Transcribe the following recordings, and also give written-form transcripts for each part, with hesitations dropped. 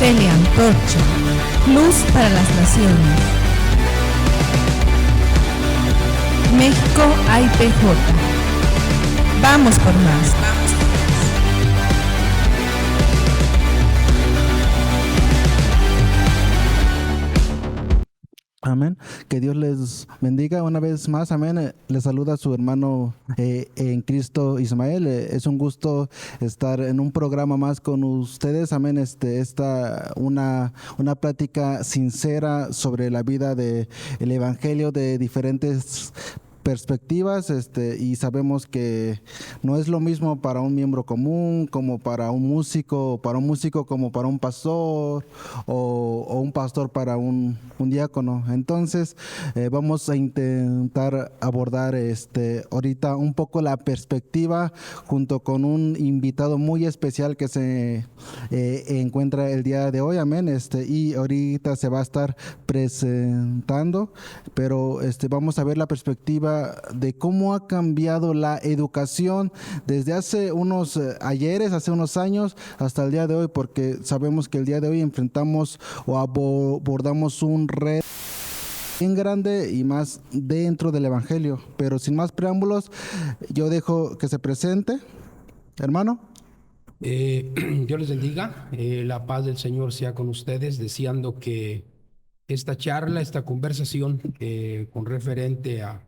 Teleantorcha, luz para las naciones. México IPJ. Vamos por más. Amén. Que Dios les bendiga una vez más. Amén. Les saluda su hermano en Cristo Ismael. Es un gusto estar en un programa más con ustedes. Amén. Esta una plática sincera sobre la vida del Evangelio de diferentes perspectivas, y sabemos que no es lo mismo para un miembro común como para un músico como para un pastor o un pastor para un diácono. Entonces vamos a intentar abordar ahorita un poco la perspectiva junto con un invitado muy especial que se encuentra el día de hoy. Amén. Y ahorita se va a estar presentando, pero vamos a ver la perspectiva de cómo ha cambiado la educación desde hace unos hace unos años hasta el día de hoy, porque sabemos que el día de hoy enfrentamos o abordamos un reto bien grande y más dentro del Evangelio. Pero sin más preámbulos, yo dejo que se presente, hermano. Dios les bendiga, la paz del Señor sea con ustedes, deseando que esta charla, esta conversación con referente a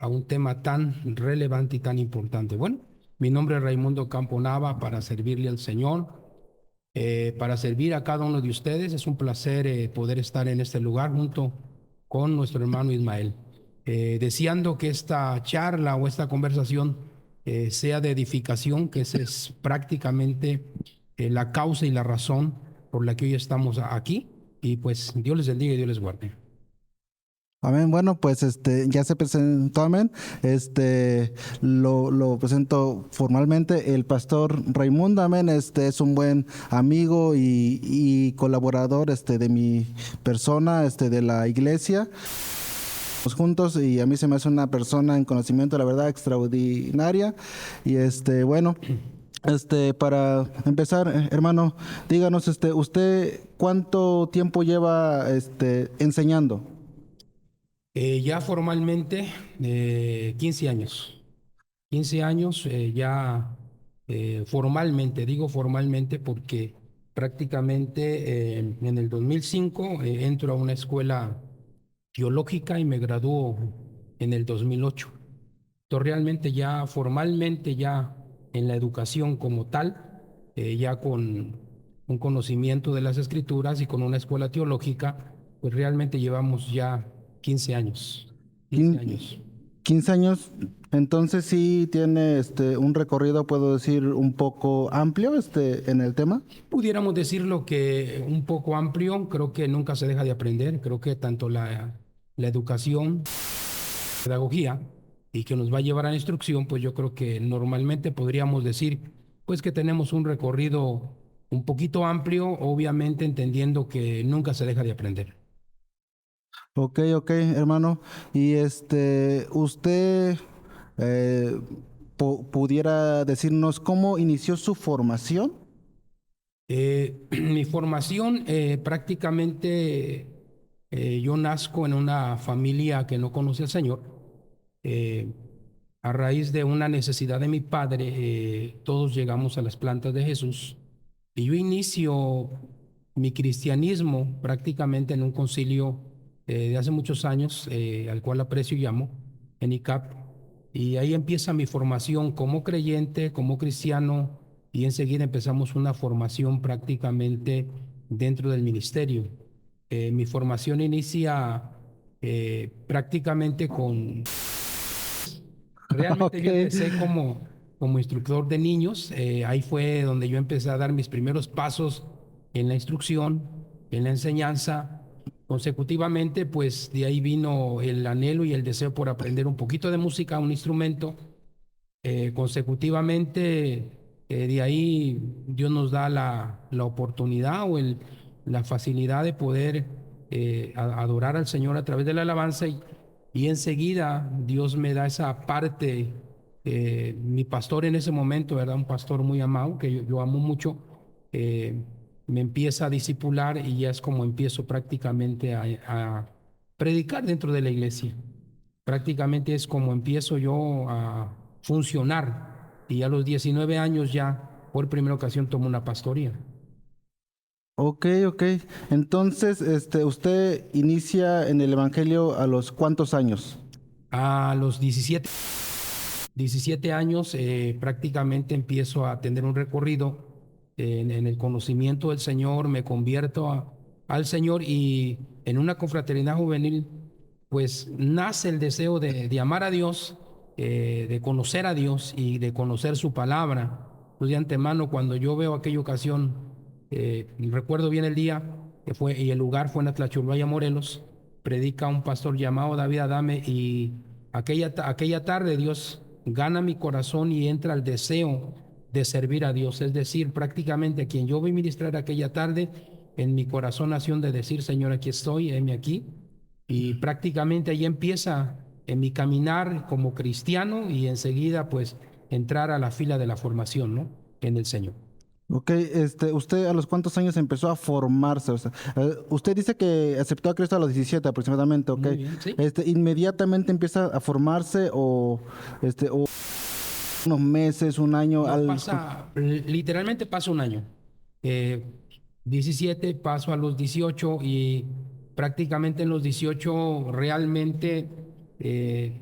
un tema tan relevante y tan importante. Bueno, mi nombre es Raimundo Campo Nava, para servirle al Señor, para servir a cada uno de ustedes. Es un placer poder estar en este lugar junto con nuestro hermano Ismael, deseando que esta charla o esta conversación sea de edificación, que esa es prácticamente la causa y la razón por la que hoy estamos aquí. Y pues Dios les bendiga y Dios les guarde. Amén. Bueno, pues ya se presentó. Amén. Lo presento formalmente, el pastor Raimundo. Amén. Es un buen amigo y colaborador de mi persona, de la iglesia juntos, y a mí se me hace una persona en conocimiento, la verdad, extraordinaria. Y bueno, para empezar, hermano, díganos, ¿usted cuánto tiempo lleva enseñando? Ya formalmente 15 años. 15 años ya formalmente, digo formalmente porque prácticamente en el 2005 entro a una escuela teológica y me graduó en el 2008. Entonces realmente ya formalmente ya en la educación como tal, ya con un conocimiento de las escrituras y con una escuela teológica, pues realmente llevamos ya 15 años. 15 años. 15 años, entonces sí tiene un recorrido, puedo decir, un poco amplio en el tema. Pudiéramos decirlo que un poco amplio. Creo que nunca se deja de aprender. Creo que tanto la educación, pedagogía, y que nos va a llevar a la instrucción, pues yo creo que normalmente podríamos decir pues que tenemos un recorrido un poquito amplio, obviamente entendiendo que nunca se deja de aprender. Ok, hermano. Y usted pudiera decirnos cómo inició su formación. Mi formación prácticamente yo nazco en una familia que no conoce al Señor. Eh, a raíz de una necesidad de mi padre, todos llegamos a las plantas de Jesús, y yo inicio mi cristianismo prácticamente en un concilio de hace muchos años, al cual aprecio y amo, en ICAP, y ahí empieza mi formación como creyente, como cristiano, y enseguida empezamos una formación prácticamente dentro del ministerio. Mi formación inicia prácticamente con... Realmente yo Ok. empecé como instructor de niños. Ahí fue donde yo empecé a dar mis primeros pasos en la instrucción, en la enseñanza. Consecutivamente, pues de ahí vino el anhelo y el deseo por aprender un poquito de música, un instrumento. Consecutivamente, de ahí Dios nos da la oportunidad o la facilidad de poder adorar al Señor a través de la alabanza, y enseguida Dios me da esa parte. Mi pastor en ese momento, ¿verdad? Un pastor muy amado que yo amo mucho. eh, me empieza a discipular y ya es como empiezo prácticamente a predicar dentro de la iglesia. Prácticamente es como empiezo yo a funcionar y a los 19 años ya por primera ocasión tomo una pastoría. Ok, ok. Entonces, usted inicia en el Evangelio a los ¿cuántos años? A los 17 años prácticamente empiezo a tener un recorrido en el conocimiento del Señor, me convierto al Señor y en una confraternidad juvenil pues nace el deseo de amar a Dios, de conocer a Dios y de conocer su palabra. Pues de antemano cuando yo veo aquella ocasión, recuerdo bien el día que fue y el lugar fue en Atlachulvaya, Morelos, predica un pastor llamado David Adame y aquella tarde Dios gana mi corazón y entra el deseo de servir a Dios. Es decir, prácticamente a quien yo voy a ministrar aquella tarde, en mi corazón nació de decir, Señor, aquí estoy, heme aquí. Y prácticamente ahí empieza en mi caminar como cristiano y enseguida pues entrar a la fila de la formación, ¿no? En el Señor. Ok, ¿usted a los cuántos años empezó a formarse? O sea, usted dice que aceptó a Cristo a los 17 aproximadamente, ok. Muy bien, sí. ¿Inmediatamente empieza a formarse o unos meses, un año? No pasa, literalmente pasa un año. Eh, 17 paso a los 18 y prácticamente en los 18 realmente eh,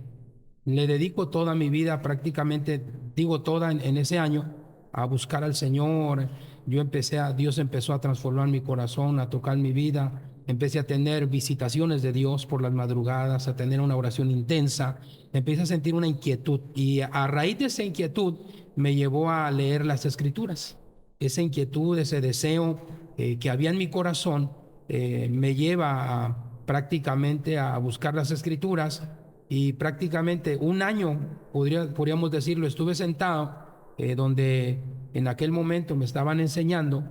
le dedico toda mi vida, prácticamente digo toda en ese año, a buscar al Señor. Dios empezó a transformar mi corazón, a tocar mi vida. Empecé a tener visitaciones de Dios por las madrugadas, a tener una oración intensa. Empecé a sentir una inquietud y a raíz de esa inquietud me llevó a leer las Escrituras. Esa inquietud, ese deseo que había en mi corazón me lleva prácticamente a buscar las Escrituras y prácticamente un año, podríamos decirlo, estuve sentado donde en aquel momento me estaban enseñando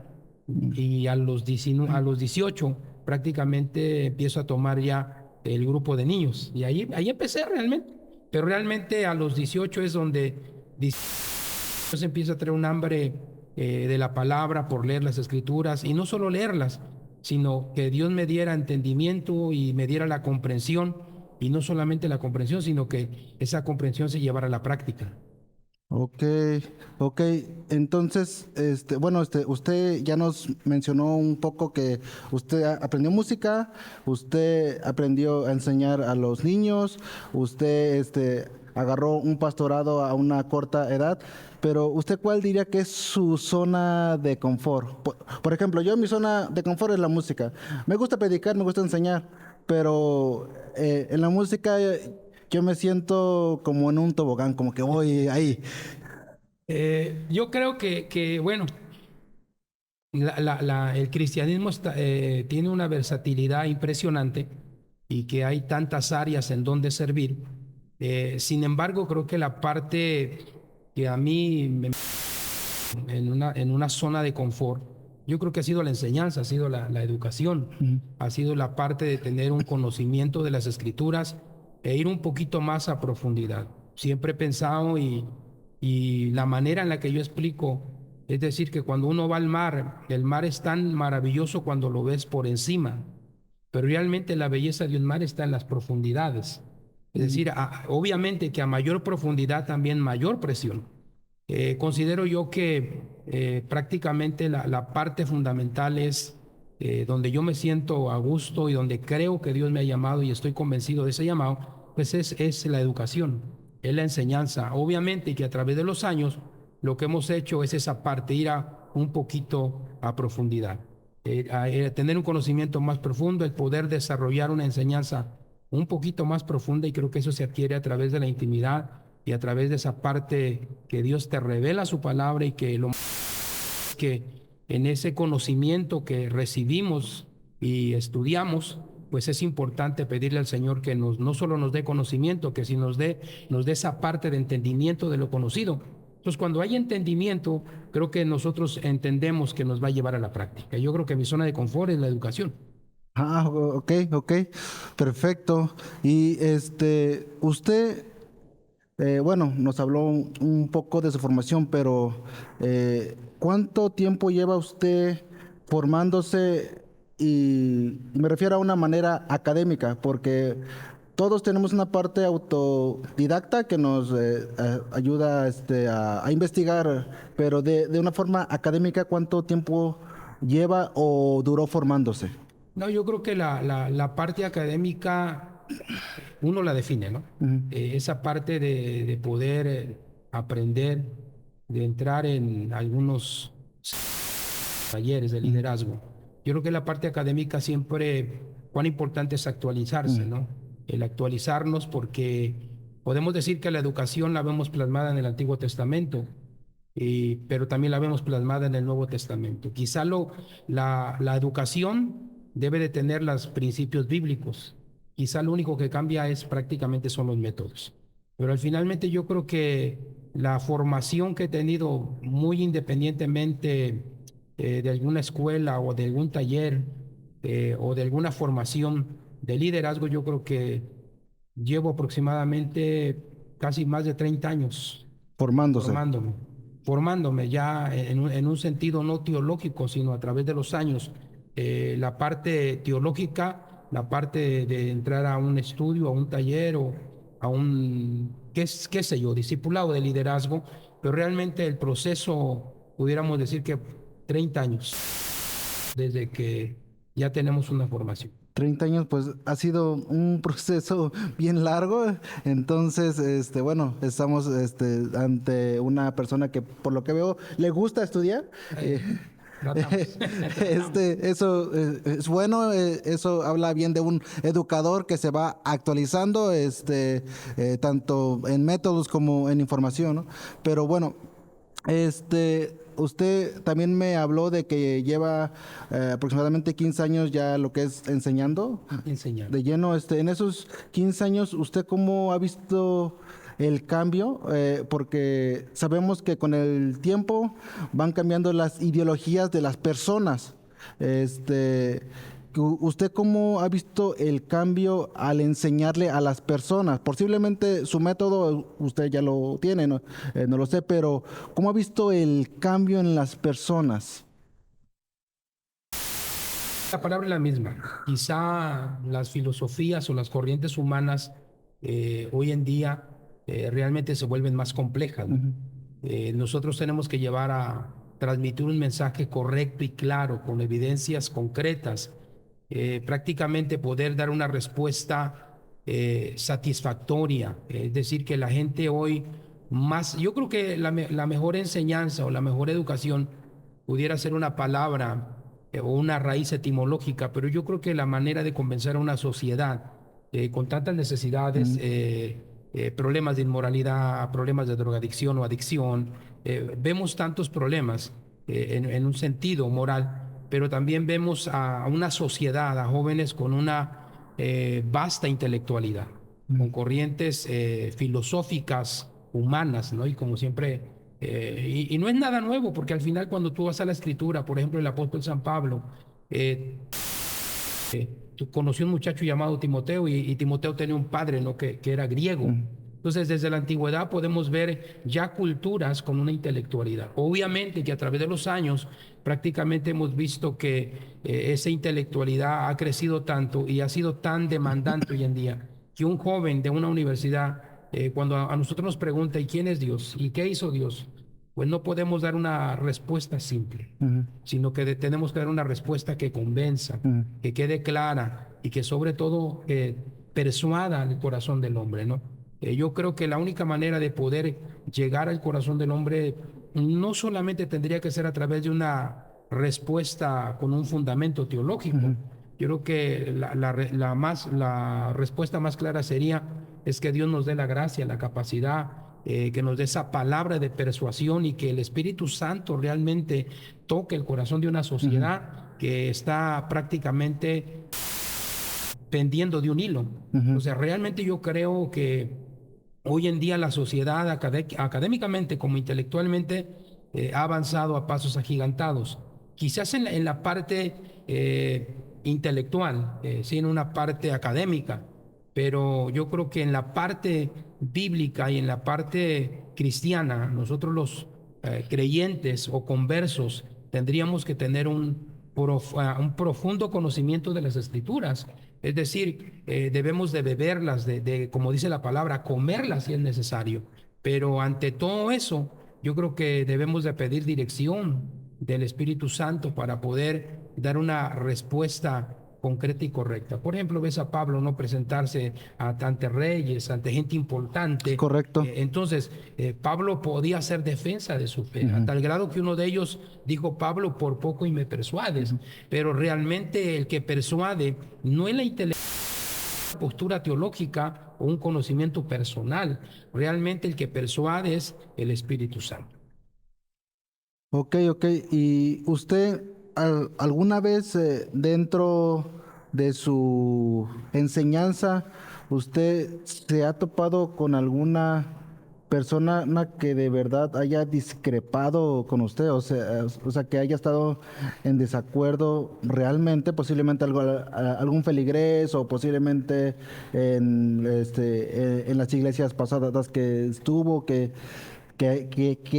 y a los 18 prácticamente empiezo a tomar ya el grupo de niños y ahí empecé realmente, pero realmente a los 18 es donde Dios empieza a tener un hambre de la palabra por leer las escrituras y no solo leerlas, sino que Dios me diera entendimiento y me diera la comprensión y no solamente la comprensión, sino que esa comprensión se llevara a la práctica. Ok, ok. Entonces, usted ya nos mencionó un poco que usted aprendió música, usted aprendió a enseñar a los niños, usted, agarró un pastorado a una corta edad, pero ¿usted cuál diría que es su zona de confort? Por ejemplo, mi zona de confort es la música. Me gusta predicar, me gusta enseñar, pero en la música yo me siento como en un tobogán, como que voy ahí. Yo creo bueno, el cristianismo tiene una versatilidad impresionante y que hay tantas áreas en donde servir. Sin embargo, creo que la parte que a mí en una zona de confort, yo creo que ha sido la enseñanza, ha sido la educación, ha sido la parte de tener un conocimiento de las escrituras e ir un poquito más a profundidad. Siempre he pensado y la manera en la que yo explico, es decir, que cuando uno va al mar, el mar es tan maravilloso cuando lo ves por encima, pero realmente la belleza de un mar está en las profundidades. Es decir, obviamente que a mayor profundidad también mayor presión. Considero yo que prácticamente la parte fundamental es donde yo me siento a gusto y donde creo que Dios me ha llamado y estoy convencido de ese llamado, pues es la educación, es la enseñanza. Obviamente que a través de los años lo que hemos hecho es esa parte, ir un poquito a profundidad, tener un conocimiento más profundo, el poder desarrollar una enseñanza un poquito más profunda y creo que eso se adquiere a través de la intimidad y a través de esa parte que Dios te revela su palabra y que en ese conocimiento que recibimos y estudiamos, pues es importante pedirle al Señor que no solo nos dé conocimiento, que si nos dé esa parte de entendimiento de lo conocido. Entonces, cuando hay entendimiento, creo que nosotros entendemos que nos va a llevar a la práctica. Yo creo que mi zona de confort es la educación. Ok, ok, perfecto. Y usted, bueno, nos habló un poco de su formación, pero ¿cuánto tiempo lleva usted formándose, y me refiero a una manera académica, porque todos tenemos una parte autodidacta que nos ayuda a investigar, pero de una forma académica, ¿cuánto tiempo lleva o duró formándose? No, yo creo que la parte académica uno la define, ¿no? Ujú. Esa parte de poder aprender, de entrar en algunos talleres de liderazgo. Yo creo que la parte académica siempre, cuán importante es actualizarse, ¿no? El actualizarnos, porque podemos decir que la educación la vemos plasmada en el Antiguo Testamento, pero también la vemos plasmada en el Nuevo Testamento. Quizá la educación debe de tener los principios bíblicos. Quizá lo único que cambia es prácticamente son los métodos. Pero al finalmente yo creo que la formación que he tenido muy independientemente de alguna escuela o de algún taller o de alguna formación de liderazgo, yo creo que llevo aproximadamente casi más de 30 años Formándose. formándome, formándome ya en un sentido no teológico, sino a través de los años. La parte teológica, la parte de entrar a un estudio, a un taller o a un, qué sé yo, discipulado de liderazgo, pero realmente el proceso, pudiéramos decir que 30 años desde que ya tenemos una formación. 30 años, pues ha sido un proceso bien largo. Entonces, bueno, estamos ante una persona que, por lo que veo, le gusta estudiar. Tratamos. Eso es bueno, eso habla bien de un educador que se va actualizando, tanto en métodos como en información, ¿no? Pero bueno, usted también me habló de que lleva aproximadamente 15 años ya lo que es enseñando Enseñar. de lleno. En esos 15 años, ¿usted cómo ha visto el cambio? Porque sabemos que con el tiempo van cambiando las ideologías de las personas. Este, ¿Usted cómo ha visto el cambio al enseñarle a las personas? Posiblemente su método usted ya lo tiene, no, no lo sé, pero ¿cómo ha visto el cambio en las personas? La palabra es la misma. Quizá las filosofías o las corrientes humanas hoy en día realmente se vuelven más complejas, ¿no? Ujú. Nosotros tenemos que llevar a transmitir un mensaje correcto y claro, con evidencias concretas, prácticamente poder dar una respuesta satisfactoria. Es decir, que la gente hoy más, yo creo que la mejor enseñanza o la mejor educación pudiera ser una palabra o una raíz etimológica, pero yo creo que la manera de convencer a una sociedad con tantas necesidades, problemas de inmoralidad, problemas de drogadicción o adicción, vemos tantos problemas en un sentido moral, pero también vemos a una sociedad, a jóvenes con una vasta intelectualidad, con corrientes filosóficas, humanas, ¿no? Y como siempre, y no es nada nuevo, porque al final cuando tú vas a la escritura, por ejemplo, el apóstol San Pablo, eh, conoció un muchacho llamado Timoteo y Timoteo tenía un padre, ¿no? que era griego. Entonces, desde la antigüedad podemos ver ya culturas con una intelectualidad. Obviamente que a través de los años prácticamente hemos visto que esa intelectualidad ha crecido tanto y ha sido tan demandante hoy en día que un joven de una universidad, cuando a nosotros nos pregunta, ¿y quién es Dios? ¿Y qué hizo Dios? Pues no podemos dar una respuesta simple, Ujú. sino que tenemos que dar una respuesta que convenza, Ujú. que quede clara y que sobre todo persuada al corazón del hombre, ¿no? Yo creo que la única manera de poder llegar al corazón del hombre no solamente tendría que ser a través de una respuesta con un fundamento teológico. Yo creo que la respuesta más clara sería es que Dios nos dé la gracia, la capacidad, que nos dé esa palabra de persuasión y que el Espíritu Santo realmente toque el corazón de una sociedad que está prácticamente pendiendo de un hilo. O sea, realmente yo creo que hoy en día la sociedad académicamente como intelectualmente ha avanzado a pasos agigantados. Quizás en la parte intelectual, sí, en una parte académica, pero yo creo que en la parte bíblica y en la parte cristiana, nosotros los creyentes o conversos tendríamos que tener un profundo conocimiento de las Escrituras. Es decir, debemos de beberlas, como dice la palabra, comerlas si es necesario. Pero ante todo eso, yo creo que debemos de pedir dirección del Espíritu Santo para poder dar una respuesta concreta y correcta. Por ejemplo, ves a Pablo no presentarse ante reyes, ante gente importante. Correcto. Entonces, Pablo podía hacer defensa de su fe, a tal grado que uno de ellos dijo: Pablo, por poco y me persuades. Pero realmente el que persuade no es la postura teológica o un conocimiento personal. Realmente el que persuade es el Espíritu Santo. Ok. ¿Y usted alguna vez dentro de su enseñanza, usted se ha topado con alguna persona que de verdad haya discrepado con usted? O sea, que haya estado en desacuerdo realmente, posiblemente algún feligrés o posiblemente en las iglesias pasadas que estuvo, que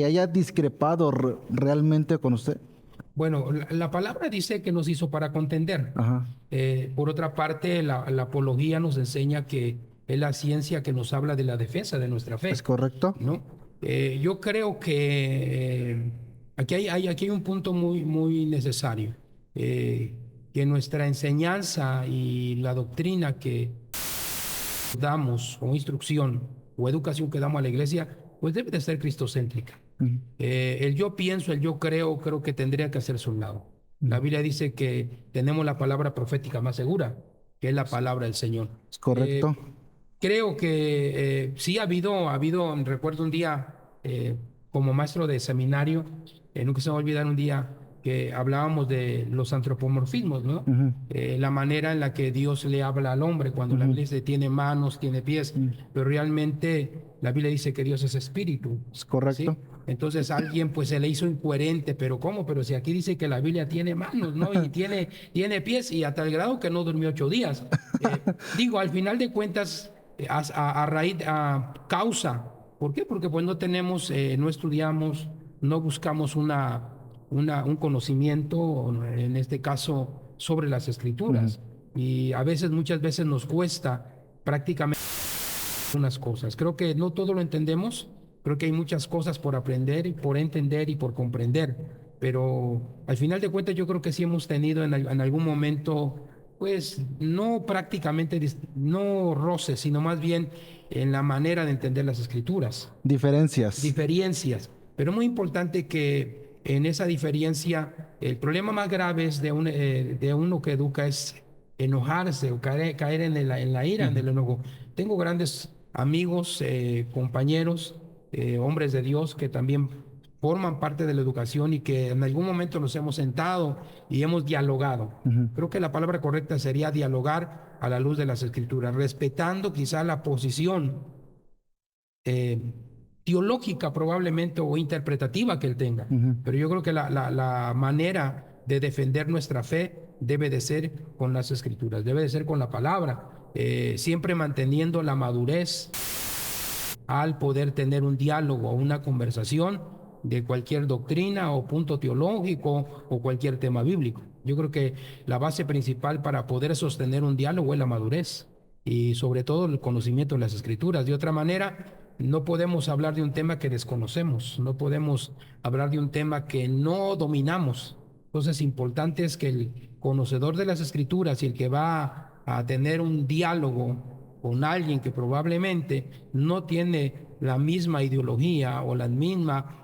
haya discrepado realmente con usted. Bueno, la palabra dice que nos hizo para contender. Ajá. Por otra parte, la apología nos enseña que es la ciencia que nos habla de la defensa de nuestra fe, ¿Es correcto? ¿no? Yo creo que aquí hay un punto muy necesario, que nuestra enseñanza y la doctrina que damos, o instrucción, o educación que damos a la iglesia, pues debe de ser cristocéntrica. Ujú. El yo pienso, el yo creo que tendría que hacerse a un lado. La Biblia dice que tenemos la palabra profética más segura, que es la palabra del Señor. ¿Es correcto? Creo que sí ha habido, recuerdo un día como maestro de seminario, nunca se me va a olvidar un día que hablábamos de los antropomorfismos, ¿no? Ujú. La manera en la que Dios le habla al hombre, cuando la Biblia dice tiene manos, tiene pies, pero realmente la Biblia dice que Dios es espíritu. ¿Es correcto? ¿Sí? Entonces a alguien pues se le hizo incoherente, pero ¿cómo? Pero si aquí dice que la Biblia tiene manos, ¿no? Y tiene pies, y a tal grado que no durmió 8 días. Digo, al final de cuentas, a causa. ¿Por qué? Porque pues no tenemos, no estudiamos, no buscamos un conocimiento, en este caso, sobre las Escrituras. Y muchas veces nos cuesta prácticamente unas cosas. Creo que no todo lo entendemos, creo que hay muchas cosas por aprender, y por entender y por comprender, pero al final de cuentas yo creo que sí hemos tenido en algún momento, pues no prácticamente, no roces, sino más bien en la manera de entender las Escrituras, Diferencias. diferencias, pero muy importante que en esa diferencia, el problema más grave es de uno que educa es enojarse o caer en la ira, en el enojo. Tengo grandes amigos, compañeros, hombres de Dios que también forman parte de la educación y que en algún momento nos hemos sentado y hemos dialogado. Creo que la palabra correcta sería dialogar a la luz de las Escrituras, respetando quizá la posición teológica probablemente o interpretativa que él tenga. Pero yo creo que la manera de defender nuestra fe debe de ser con las Escrituras, debe de ser con la palabra, siempre manteniendo la madurez al poder tener un diálogo o una conversación de cualquier doctrina o punto teológico o cualquier tema bíblico. Yo creo que la base principal para poder sostener un diálogo es la madurez y sobre todo el conocimiento de las Escrituras. De otra manera, no podemos hablar de un tema que desconocemos, no podemos hablar de un tema que no dominamos. Entonces, importante es que el conocedor de las Escrituras y el que va a tener un diálogo con alguien que probablemente no tiene la misma ideología o la misma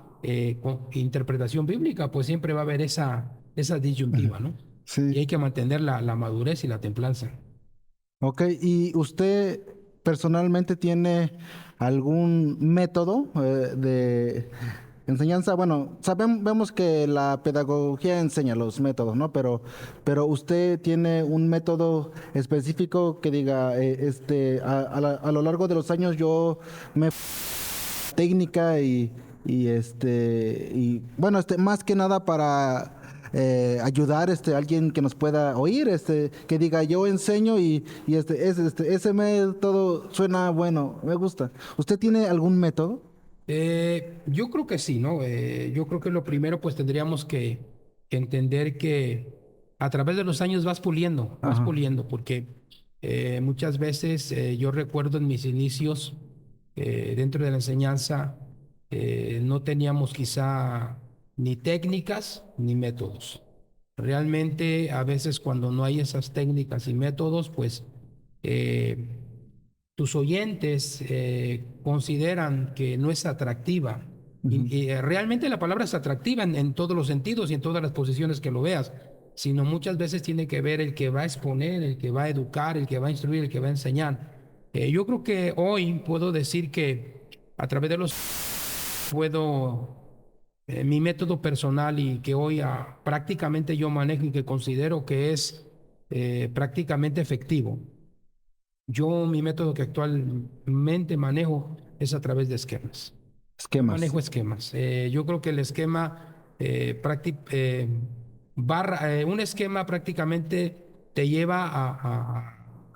interpretación bíblica, pues siempre va a haber esa disyuntiva, ¿no? Y Sí. hay que mantener la madurez y la templanza. Ok, ¿y usted personalmente tiene algún método de enseñanza? Bueno, vemos que la pedagogía enseña los métodos, ¿no? Pero usted tiene un método específico que diga, a lo largo de los años yo me técnica y bueno, más que nada para ayudar alguien que nos pueda oír, que diga yo enseño y ese método suena bueno, me gusta. ¿Usted tiene algún método? Yo creo que sí, ¿no? Yo creo que lo primero pues tendríamos que entender que a través de los años vas Ajá. puliendo, porque muchas veces yo recuerdo en mis inicios dentro de la enseñanza, no teníamos quizá ni técnicas ni métodos. Realmente a veces cuando no hay esas técnicas y métodos, pues eh, tus oyentes consideran que no es atractiva. Ujú. Realmente la palabra es atractiva en todos los sentidos y en todas las posiciones que lo veas, sino muchas veces tiene que ver el que va a exponer, el que va a educar, el que va a instruir, el que va a enseñar. Yo creo que hoy puedo decir que a través de los puedo mi método personal y que hoy prácticamente yo manejo y que considero que es prácticamente efectivo. Mi método que actualmente manejo es a través de esquemas. Yo Esquemas. manejo esquemas. Yo creo que el esquema, un esquema prácticamente te lleva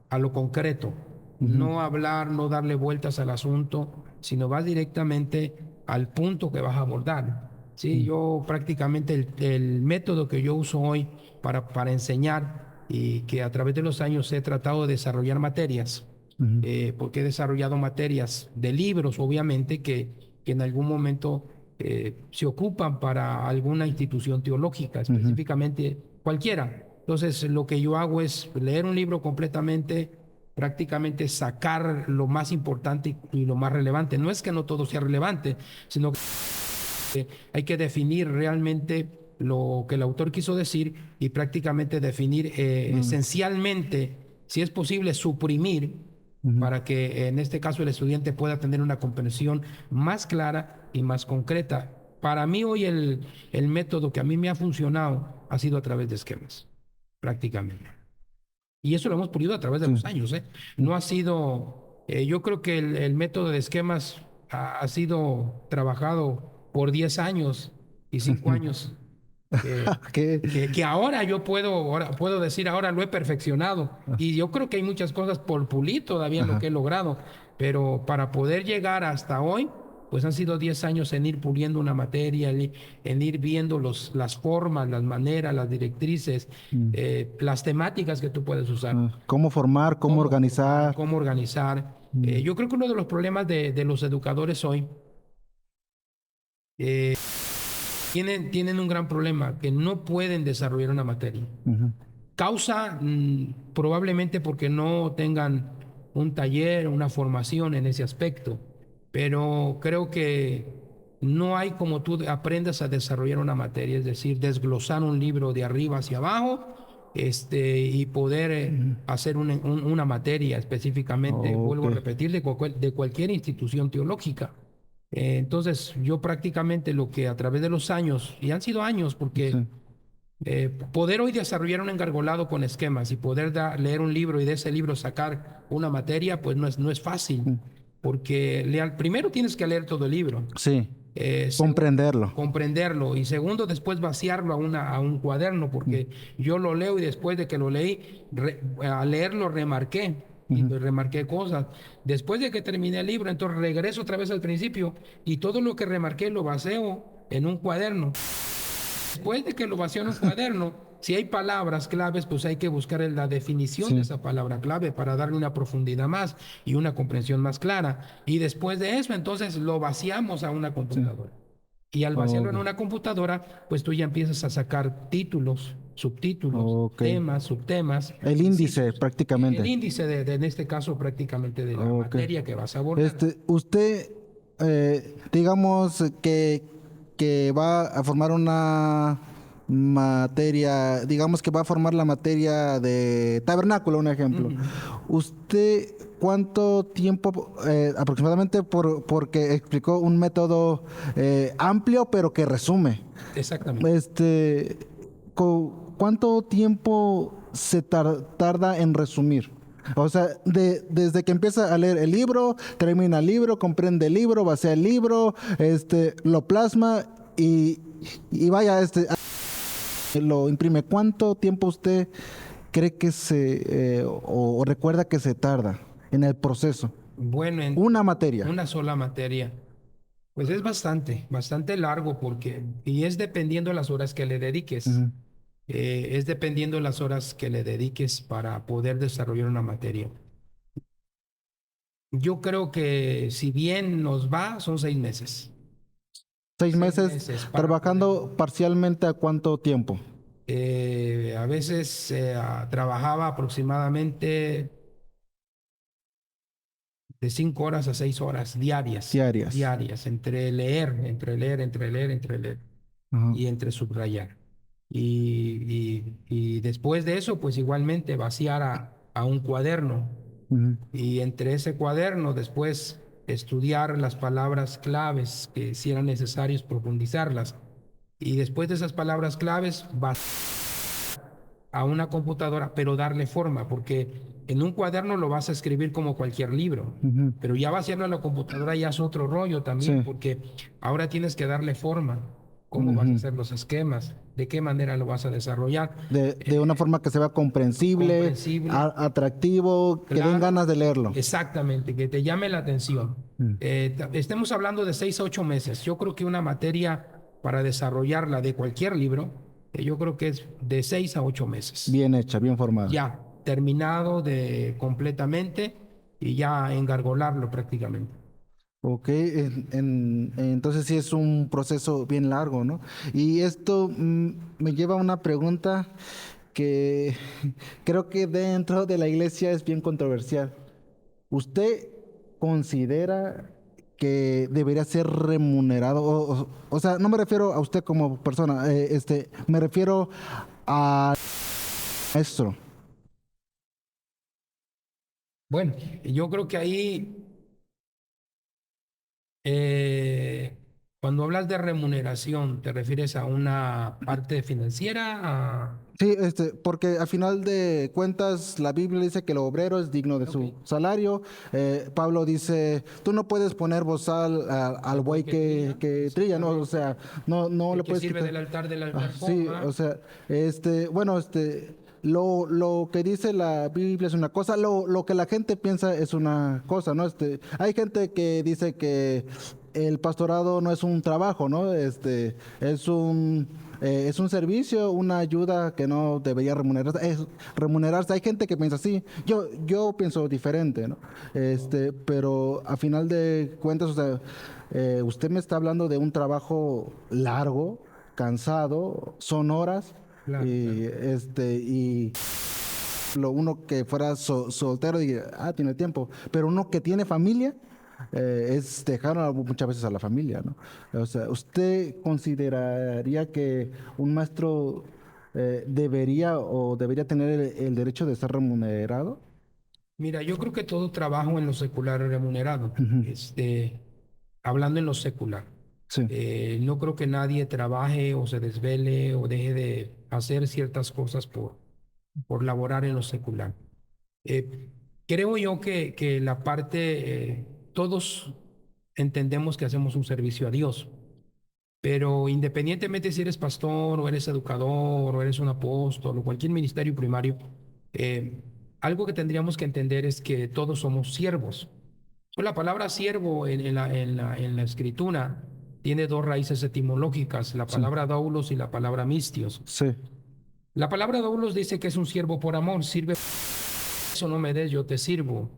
a lo concreto. Ujú. No hablar, no darle vueltas al asunto, sino vas directamente al punto que vas a abordar. Sí, Mm. yo prácticamente el método que yo uso hoy para enseñar y que a través de los años he tratado de desarrollar materias, Ujú. porque he desarrollado materias de libros, obviamente, que en algún momento se ocupan para alguna institución teológica, Ujú. específicamente cualquiera. Entonces, lo que yo hago es leer un libro completamente, prácticamente sacar lo más importante y lo más relevante. No es que no todo sea relevante, sino que hay que definir realmente lo que el autor quiso decir y prácticamente definir Mm. esencialmente, si es posible, suprimir Ujú. para que en este caso el estudiante pueda tener una comprensión más clara y más concreta. Para mí hoy el método que a mí me ha funcionado ha sido a través de esquemas, prácticamente. Y eso lo hemos pulido a través de Sí. los años, ¿eh? No ha sido, yo creo que el método de esquemas ha sido trabajado por 10 años y 5 años, que, ¿Qué? que ahora yo puedo decir, ahora lo he perfeccionado. Ah, Y yo creo que hay muchas cosas por pulir todavía en lo ajá. que he logrado, pero para poder llegar hasta hoy, pues han sido 10 años en ir puliendo una materia, en ir viendo las formas, las maneras, las directrices, Mm. las temáticas que tú puedes usar, ¿Cómo formar? ¿Cómo cómo formar, organizar? cómo organizar. Mm. Yo creo que uno de los problemas de los educadores hoy eh, tienen un gran problema, que no pueden desarrollar una materia. Ujú. Causa probablemente porque no tengan un taller, una formación en ese aspecto, pero creo que no hay como tú aprendas a desarrollar una materia, es decir, desglosar un libro de arriba hacia abajo, y poder Ujú. hacer una materia específicamente, Ok. vuelvo a repetir, de cualquier institución teológica. Entonces, yo prácticamente lo que a través de los años, y han sido años, porque Sí. poder hoy desarrollar un engargolado con esquemas y poder leer un libro y de ese libro sacar una materia, pues no es fácil, Mm. porque primero tienes que leer todo el libro, Sí. segundo, Comprenderlo. comprenderlo y segundo, después vaciarlo a un cuaderno, Mm. porque yo lo leo y después de que lo leí, al leerlo remarqué. Y Ujú. remarqué cosas. Después de que terminé el libro, entonces regreso otra vez al principio y todo lo que remarqué lo vacío en un cuaderno. Después de que lo vacío en un cuaderno, si hay palabras claves, pues hay que buscar la definición de Sí. esa palabra clave para darle una profundidad más y una comprensión más clara. Y después de eso, entonces lo vaciamos a una Sí. computadora. Y al vaciarlo en Ok. una computadora, pues tú ya empiezas a sacar títulos, subtítulos, Ok. temas, subtemas, El índice, incisos. El prácticamente. índice en este caso prácticamente de la Ok. materia que vas a abordar. Usted, digamos que va a formar una materia, digamos que va a formar la materia de tabernáculo, un ejemplo. Ujú. ¿Usted cuánto tiempo aproximadamente, porque explicó un método amplio, pero que resume? Exactamente. ¿Cuánto tiempo se tarda en resumir? O sea, desde que empieza a leer el libro, termina el libro, comprende el libro, vacía el libro, lo plasma y vaya, lo imprime. ¿Cuánto tiempo usted cree que o recuerda que se tarda en el proceso? Bueno, en Una materia. una sola materia. Pues es bastante largo y es dependiendo de las horas que le dediques. Ujú. Es dependiendo de las horas que le dediques para poder desarrollar una materia. Yo creo que si bien nos va, son 6 meses. 6 meses para trabajando parcialmente, ¿a cuánto tiempo? A veces trabajaba aproximadamente de 5 horas a 6 horas diarias. Diarias. Diarias, entre leer, Ajá. y entre subrayar. Y después de eso, pues igualmente vaciar a un cuaderno. Ujú. Y entre ese cuaderno, después estudiar las palabras claves que si eran necesarios profundizarlas. Y después de esas palabras claves, a una computadora, pero darle forma, porque en un cuaderno lo vas a escribir como cualquier libro, Ujú. pero ya vaciarlo a la computadora ya es otro rollo también, Sí. porque ahora tienes que darle forma, cómo vas a Ujú. hacer los esquemas, de qué manera lo vas a desarrollar. De una forma que se vea comprensible, Comprensible. Atractivo, que den Claro. ganas de leerlo. Exactamente, que te llame la atención. Mm. Estemos hablando de 6 a 8 meses. Yo creo que una materia para desarrollarla de cualquier libro, yo creo que es de 6 a 8 meses. Bien hecha, bien formada. Ya terminado de completamente y ya engargolarlo prácticamente. Ok, entonces sí es un proceso bien largo, ¿no? Y esto me lleva a una pregunta que creo que dentro de la iglesia es bien controversial. ¿Usted considera que debería ser remunerado? O sea, no me refiero a usted como persona, me refiero al maestro. Bueno, yo creo que ahí, eh, cuando hablas de remuneración, ¿te refieres a una parte financiera? Sí, porque al final de cuentas la Biblia dice que el obrero es digno de su Ok. salario. Pablo dice, tú no puedes poner bozal al buey que trilla, ¿no? O sea, no El le que puedes sirve quitar. del altar del Ah, altar sí, o sea, bueno, lo que dice la Biblia es una cosa, lo que la gente piensa es una cosa, ¿no? Hay gente que dice que el pastorado no es un trabajo, ¿no? Es un servicio, una ayuda que no debería remunerarse. Hay gente que piensa así. Yo pienso diferente, ¿no? Pero a final de cuentas, o sea, usted me está hablando de un trabajo largo, cansado, son horas, Claro, y claro. y uno que fuera soltero diría, tiene tiempo, pero uno que tiene familia es dejar muchas veces a la familia, ¿no? O sea, ¿usted consideraría que un maestro debería tener el derecho de ser remunerado? Mira, yo creo que todo trabajo en lo secular es remunerado. Ujú. Hablando en lo secular. Sí, No creo que nadie trabaje o se desvele o deje de hacer ciertas cosas por laborar en lo secular. Eh, Creo yo que la parte, todos entendemos que hacemos un servicio a Dios, pero independientemente si eres pastor o eres educador o eres un apóstol o cualquier ministerio primario, eh, algo que tendríamos que entender es que todos somos siervos. La palabra siervo en la escritura tiene dos raíces etimológicas, la sí, palabra doulos y la palabra mistios. sí. La palabra doulos dice que es un siervo por amor, sirve, eso no me des, yo te sirvo.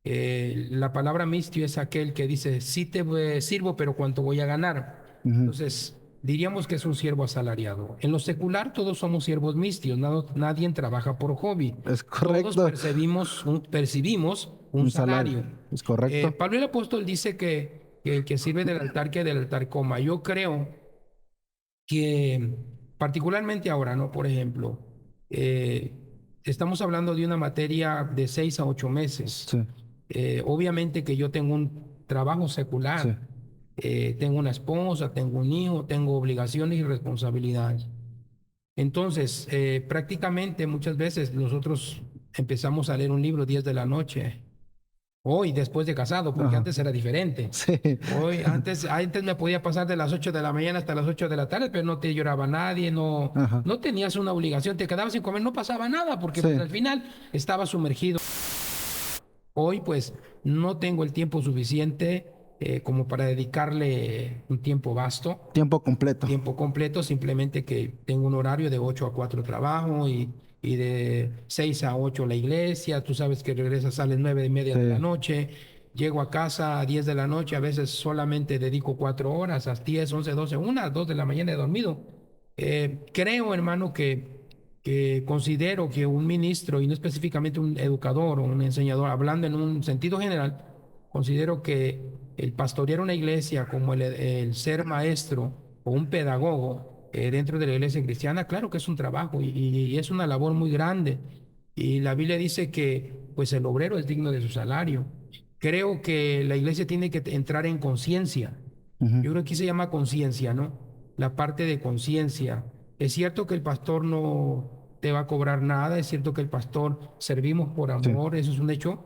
La palabra mistio es aquel que dice, sí te sirvo, pero ¿cuánto voy a ganar? Ujú. Entonces, diríamos que es un siervo asalariado. En lo secular todos somos siervos mistios, nadie trabaja por hobby. Es Todos correcto. percibimos un Un salario. salario. Es correcto. Pablo el apóstol dice que el que sirve del altar que del altar coma. Yo creo que particularmente ahora, ¿no? Por ejemplo, eh, estamos hablando de una materia de 6 a 8 meses. Sí, Obviamente que yo tengo un trabajo sí. secular, tengo una esposa, tengo un hijo, tengo obligaciones y responsabilidades. Entonces, prácticamente muchas veces nosotros empezamos a leer un libro 10 de la noche. Hoy, después de casado, porque Ajá. antes era diferente. Sí. Hoy, antes me podía pasar de las 8 de la mañana hasta las 8 de la tarde, pero no te lloraba nadie, Ajá. no tenías una obligación, te quedabas sin comer, no pasaba nada, porque Sí. pues, al final estaba sumergido. Hoy, pues, no tengo el tiempo suficiente, como para dedicarle un tiempo vasto, Tiempo completo. tiempo completo, simplemente que tengo un horario de 8 a 4 trabajo y de 6 a 8 la iglesia. Tú sabes que regresas, sales 9:30 de la Sí. noche, llego a casa a 10 de la noche, a veces solamente dedico 4 horas, a 10, 11, 12, 1, 2 de la mañana he dormido. Creo, hermano, que considero que un ministro, y no específicamente un educador o un enseñador, hablando en un sentido general, considero que el pastorear una iglesia como el ser maestro o un pedagogo dentro de la iglesia cristiana, claro que es un trabajo y es una labor muy grande. Y la Biblia dice que pues el obrero es digno de su salario. Creo que la iglesia tiene que entrar en conciencia. Ujú. Yo creo que aquí se llama conciencia, ¿no? La parte de conciencia. Es cierto que el pastor no te va a cobrar nada, es cierto que el pastor servimos por Sí. amor, eso es un hecho.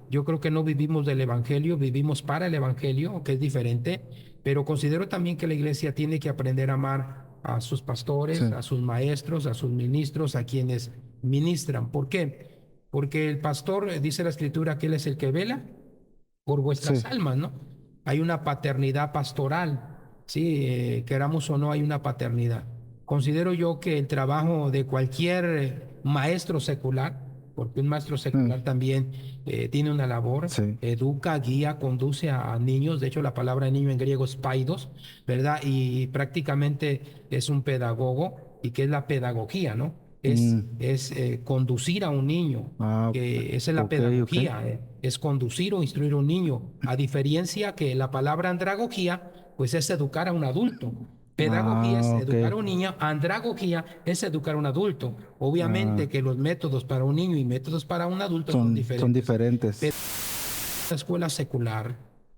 Yo creo que no vivimos del evangelio, vivimos para el evangelio, que es diferente, pero considero también que la iglesia tiene que aprender a amar a sus pastores, Sí. a sus maestros, a sus ministros, a quienes ministran. ¿Por qué? Porque el pastor, dice la escritura, que él es el que vela por vuestras Sí. almas, ¿no? Hay una paternidad pastoral, sí, queramos o no, hay una paternidad. Considero yo que el trabajo de cualquier maestro secular, porque un maestro secular también tiene una labor, Sí. educa, guía, conduce a niños. De hecho, la palabra niño en griego es paidos, ¿verdad? Y prácticamente es un pedagogo. ¿Y qué es la pedagogía, no? Es conducir a un niño, Ah, que esa es la ok, ok. pedagogía, es conducir o instruir a un niño, a diferencia que la palabra andragogía, pues es educar a un adulto. Pedagogía es Ah, ok. educar a un niño, andragogía es educar a un adulto. Obviamente Ah, que los métodos para un niño y métodos para un adulto son son diferentes. diferentes. La escuela secular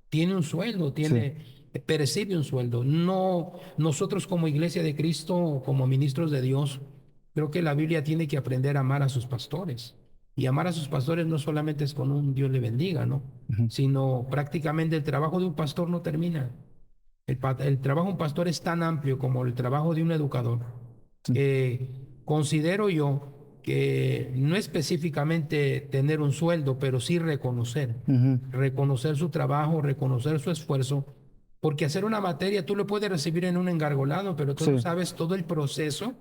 tiene un sueldo, Sí. percibe un sueldo. No, nosotros como Iglesia de Cristo, como ministros de Dios, creo que la Biblia tiene que aprender a amar a sus pastores. Y amar a sus pastores no solamente es con un Dios le bendiga, ¿no? Ujú. Sino prácticamente el trabajo de un pastor no termina. El trabajo de un pastor es tan amplio como el trabajo de un educador. Sí. Considero yo que no específicamente tener un sueldo, pero sí Ujú. reconocer su trabajo, reconocer su esfuerzo, porque hacer una materia tú lo puedes recibir en un engargolado, pero tú no Sí. sabes todo el proceso,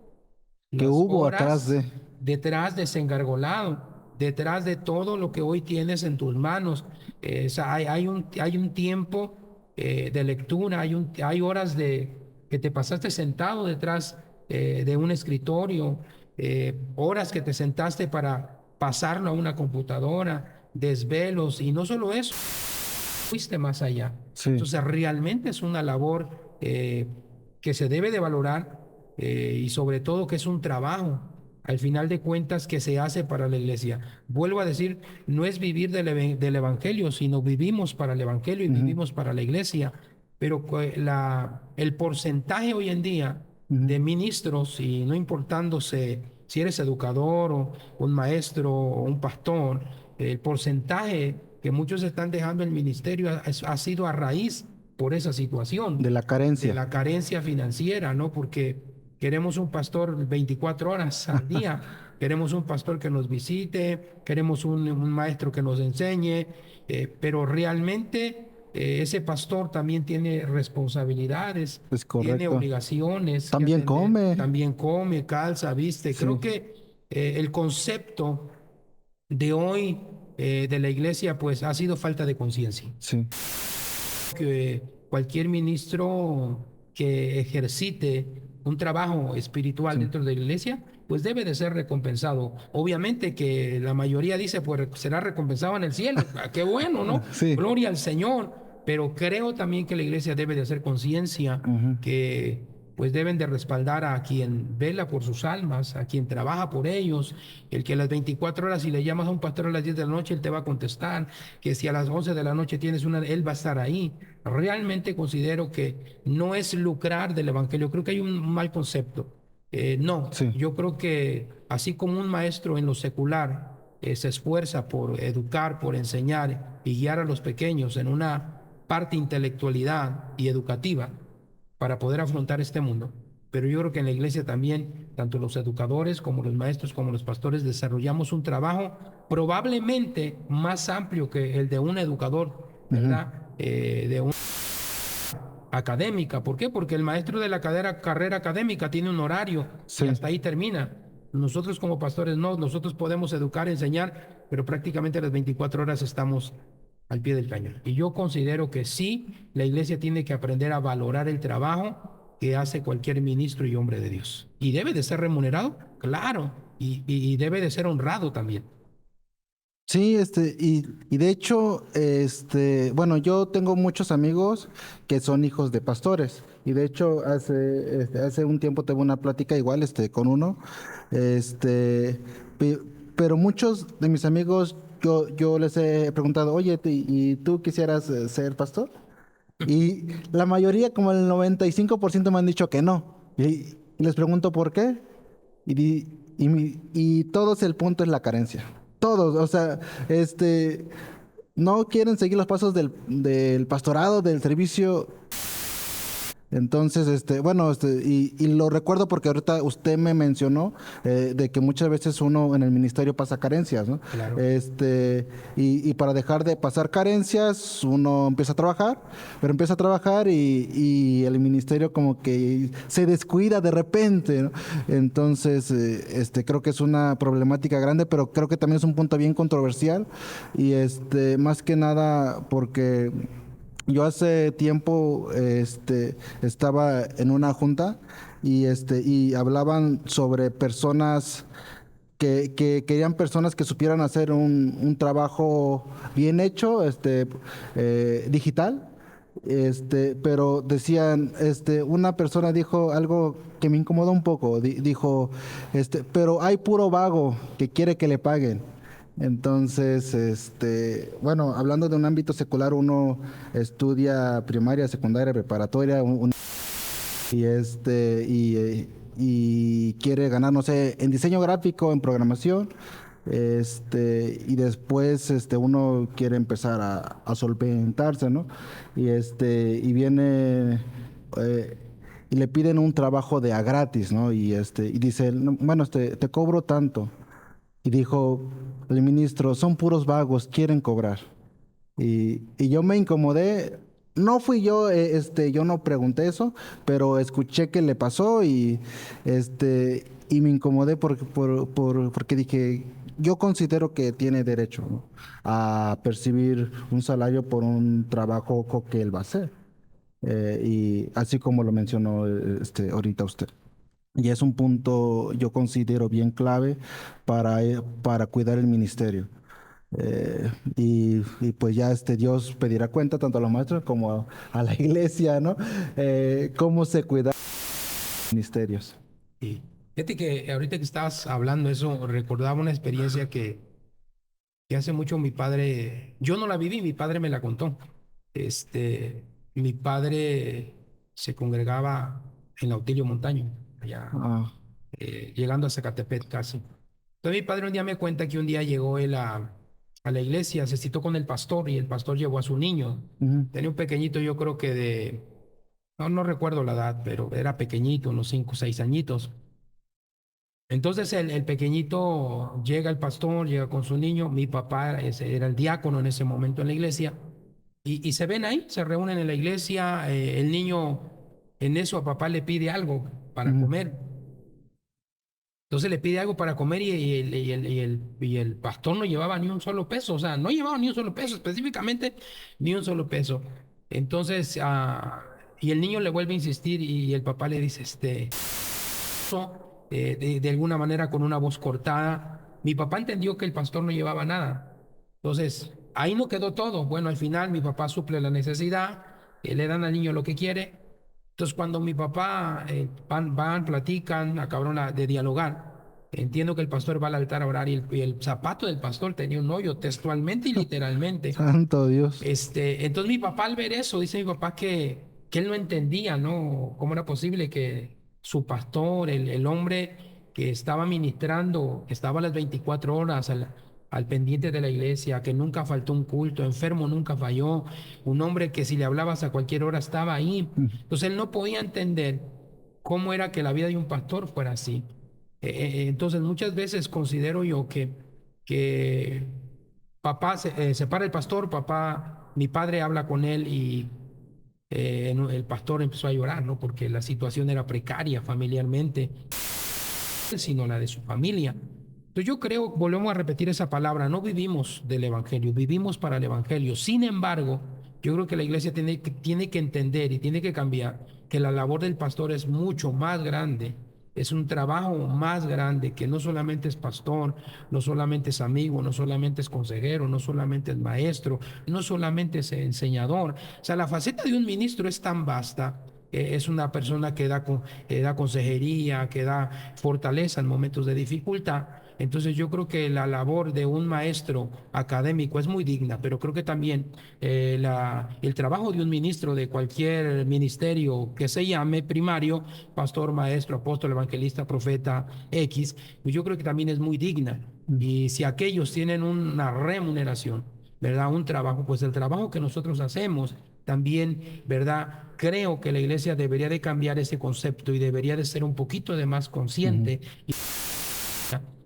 ¿Qué las hubo atrás horas de? detrás de ese engargolado, detrás de todo lo que hoy tienes en tus manos. O sea, hay un tiempo de lectura, hay horas que te pasaste sentado detrás de un escritorio, horas que te sentaste para pasarlo a una computadora, desvelos, y no solo eso, fuiste más allá. Sí. Entonces, realmente es una labor que se debe de valorar y sobre todo que es un trabajo, al final de cuentas, que se hace para la iglesia. Vuelvo a decir, no es vivir del evangelio, sino vivimos para el evangelio y Ujú. vivimos para la iglesia. Pero el porcentaje hoy en día Ujú. de ministros, y no importándose si eres educador o un maestro o un pastor, el porcentaje que muchos están dejando el ministerio ha sido a raíz por esa situación, De la de carencia. la carencia financiera, ¿no? Porque queremos un pastor 24 horas al día, queremos un pastor que nos visite, queremos un maestro que nos enseñe, pero realmente ese pastor también tiene responsabilidades, Es tiene correcto. obligaciones que También atender, come. también come, calza, viste. Creo Sí. que el concepto de hoy de la iglesia pues ha sido falta de conciencia. Sí. Que cualquier ministro que ejercite un trabajo espiritual Sí. dentro de la iglesia, pues debe de ser recompensado. Obviamente que la mayoría dice, pues será recompensado en el cielo. Ah, qué bueno, ¿no? Sí. Gloria al Señor. Pero creo también que la iglesia debe de hacer conciencia Ujú. que pues deben de respaldar a quien vela por sus almas, a quien trabaja por ellos, el que a las 24 horas, si le llamas a un pastor a las 10 de la noche, él te va a contestar, que si a las 11 de la noche tienes una, él va a estar ahí. Realmente considero que no es lucrar del evangelio, creo que hay un mal concepto. No, Sí. yo creo que así como un maestro en lo secular se esfuerza por educar, por enseñar y guiar a los pequeños en una parte intelectualidad y educativa, para poder afrontar este mundo. Pero yo creo que en la iglesia también, tanto los educadores como los maestros, como los pastores, desarrollamos un trabajo probablemente más amplio que el de un educador, Ujú. ¿verdad? de una académica. ¿Por qué? Porque el maestro de la carrera académica tiene un horario Sí. y hasta ahí termina. Nosotros como pastores no, nosotros podemos educar, enseñar, pero prácticamente las 24 horas estamos al pie del cañón. Y yo considero que sí, la iglesia tiene que aprender a valorar el trabajo que hace cualquier ministro y hombre de Dios. ¿Y debe de ser remunerado? Claro. Y debe de ser honrado también. Sí, y de hecho, bueno, yo tengo muchos amigos que son hijos de pastores. Y de hecho, hace un tiempo tuve una plática igual, con uno, este, pe- pero muchos de mis amigos, yo les he preguntado, oye, ¿y tú quisieras ser pastor? Y la mayoría, como el 95% me han dicho que no. Y les pregunto por qué. Y todos el punto es la carencia. Todos, o sea, no quieren seguir los pasos del pastorado, del servicio. Entonces, bueno, y lo recuerdo porque ahorita usted me mencionó de que muchas veces uno en el ministerio pasa carencias, ¿no? Claro. Y para dejar de pasar carencias, uno empieza a trabajar, pero empieza a trabajar y el ministerio como que se descuida de repente, ¿no? Entonces, creo que es una problemática grande, pero creo que también es un punto bien controversial y más que nada porque yo hace tiempo estaba en una junta y hablaban sobre personas que querían personas que supieran hacer un trabajo bien hecho, digital. Pero decían, una persona dijo algo que me incomodó un poco. Dijo, pero hay puro vago que quiere que le paguen. Entonces, bueno, hablando de un ámbito secular, uno estudia primaria, secundaria, preparatoria, y quiere ganar, no sé, en diseño gráfico, en programación, y después, uno quiere empezar a solventarse, ¿no? Y viene, eh, y le piden un trabajo de a gratis, ¿no? Y dice, "No, bueno, te cobro tanto". Y dijo el ministro, son puros vagos, quieren cobrar. Y yo me incomodé. No fui yo, yo no pregunté eso, pero escuché que le pasó y me incomodé porque dije, yo considero que tiene derecho, ¿no?, a percibir un salario por un trabajo que él va a hacer. Y así como lo mencionó ahorita usted. Y es un punto, yo considero bien clave para cuidar el ministerio. Y pues ya Dios pedirá cuenta tanto a los maestros como a la iglesia, ¿no? Cómo se cuida los ministerios. Y fíjate que ahorita que estabas hablando eso, recordaba una experiencia que hace mucho mi padre, yo no la viví, mi padre me la contó. Mi padre se congregaba en Lautilio Montaño, allá, Ah, llegando a Zacatepec casi. Entonces mi padre un día me cuenta que un día llegó él a la iglesia, se citó con el pastor y el pastor llevó a su niño. ujú, Tenía un pequeñito, yo creo que no recuerdo la edad, pero era pequeñito, unos 5 o 6 añitos. Entonces el pequeñito llega el pastor, llega con su niño, mi papá era el diácono en ese momento en la iglesia, y se ven ahí, se reúnen en la iglesia, el niño en eso a papá le pide algo para ujú. comer. Entonces le pide algo para comer y el pastor no llevaba ni un solo peso, o sea, no llevaba ni un solo peso, específicamente ni un solo peso. Entonces, y el niño le vuelve a insistir y el papá le dice, de alguna manera con una voz cortada. Mi papá entendió que el pastor no llevaba nada. Entonces, ahí no quedó todo. Bueno, al final mi papá suple la necesidad, le dan al niño lo que quiere. Entonces, cuando mi papá van, platican, acabaron de dialogar, entiendo que el pastor va al altar a orar y el zapato del pastor tenía un hoyo, textualmente y literalmente. Santo Dios. Entonces mi papá al ver eso, dice mi papá que él no entendía, ¿no? ¿Cómo era posible que su pastor, el hombre que estaba ministrando, que estaba a las 24 horas al pendiente de la iglesia, que nunca faltó un culto, enfermo nunca falló, un hombre que si le hablabas a cualquier hora estaba ahí? Ujú. Entonces él no podía entender cómo era que la vida de un pastor fuera así. Entonces muchas veces considero yo que papá se para el pastor, papá mi padre habla con él y el pastor empezó a llorar, ¿no? Porque la situación era precaria familiarmente, sino la de su familia. Entonces yo creo, volvemos a repetir esa palabra, no vivimos del Evangelio, vivimos para el Evangelio. Sin embargo, yo creo que la iglesia tiene que entender y tiene que cambiar que la labor del pastor es mucho más grande, es un trabajo más grande, que no solamente es pastor, no solamente es amigo, no solamente es consejero, no solamente es maestro, no solamente es enseñador. O sea, la faceta de un ministro es tan vasta. Es una persona que da consejería, que da fortaleza en momentos de dificultad. Entonces yo creo que la labor de un maestro académico es muy digna, pero creo que también el trabajo de un ministro de cualquier ministerio que se llame primario, pastor, maestro, apóstol, evangelista, profeta, X, pues yo creo que también es muy digna. Y si aquellos tienen una remuneración, ¿verdad? Un trabajo, pues el trabajo que nosotros hacemos también, ¿verdad? Creo que la iglesia debería de cambiar ese concepto y debería de ser un poquito de más consciente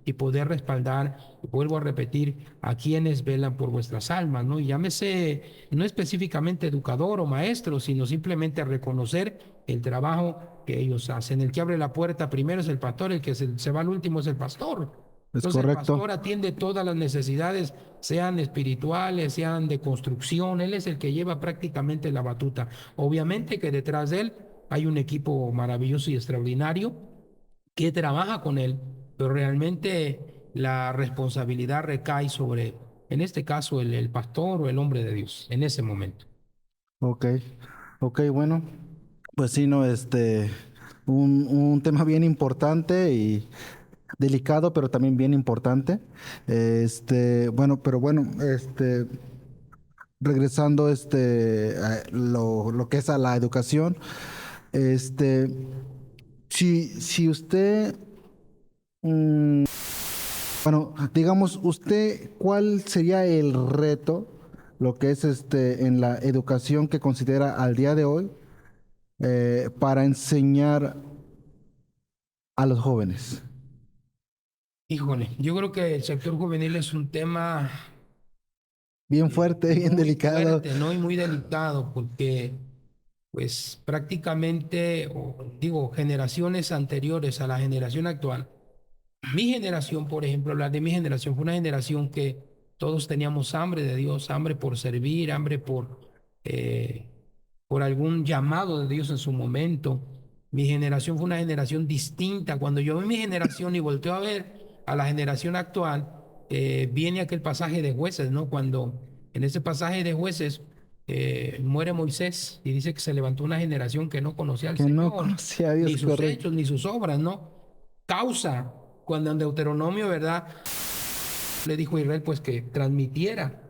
y poder respaldar, vuelvo a repetir, a quienes velan por vuestras almas, ¿no? Y llámese, no específicamente educador o maestro, sino simplemente reconocer el trabajo que ellos hacen. El que abre la puerta primero es el pastor, el que se va al último es el pastor. Es Entonces el correcto. pastor atiende todas las necesidades, sean espirituales, sean de construcción, él es el que lleva prácticamente la batuta. Obviamente que detrás de él hay un equipo maravilloso y extraordinario que trabaja con él, pero realmente la responsabilidad recae sobre, en este caso, el pastor o el hombre de Dios, en ese momento. Ok, ok, bueno, pues sí, no, un tema bien importante y delicado, pero también bien importante. Bueno, pero bueno, regresando, a lo que es a la educación, este, si usted, mm, bueno, digamos, usted, ¿cuál sería el reto, lo que es en la educación que considera al día de hoy? Para enseñar a los jóvenes. Híjole, yo creo que el sector juvenil es un tema Bien fuerte, bien muy delicado. fuerte, ¿no? Y muy delicado, porque pues prácticamente, digo, generaciones anteriores a la generación actual, mi generación, por ejemplo, hablar de mi generación, fue una generación que todos teníamos hambre de Dios, hambre por servir, hambre eh, por algún llamado de Dios en su momento. Mi generación fue una generación distinta. Cuando yo vi mi generación y volteo a ver a la generación actual, viene aquel pasaje de Jueces, ¿no? Cuando en ese pasaje de Jueces muere Moisés y dice que se levantó una generación que no conocía al Que no Señor, conocía a ni Dios, sus correcto. hechos, ni sus obras, ¿no? Causa, cuando en Deuteronomio, ¿verdad? Le dijo a Israel, pues que transmitiera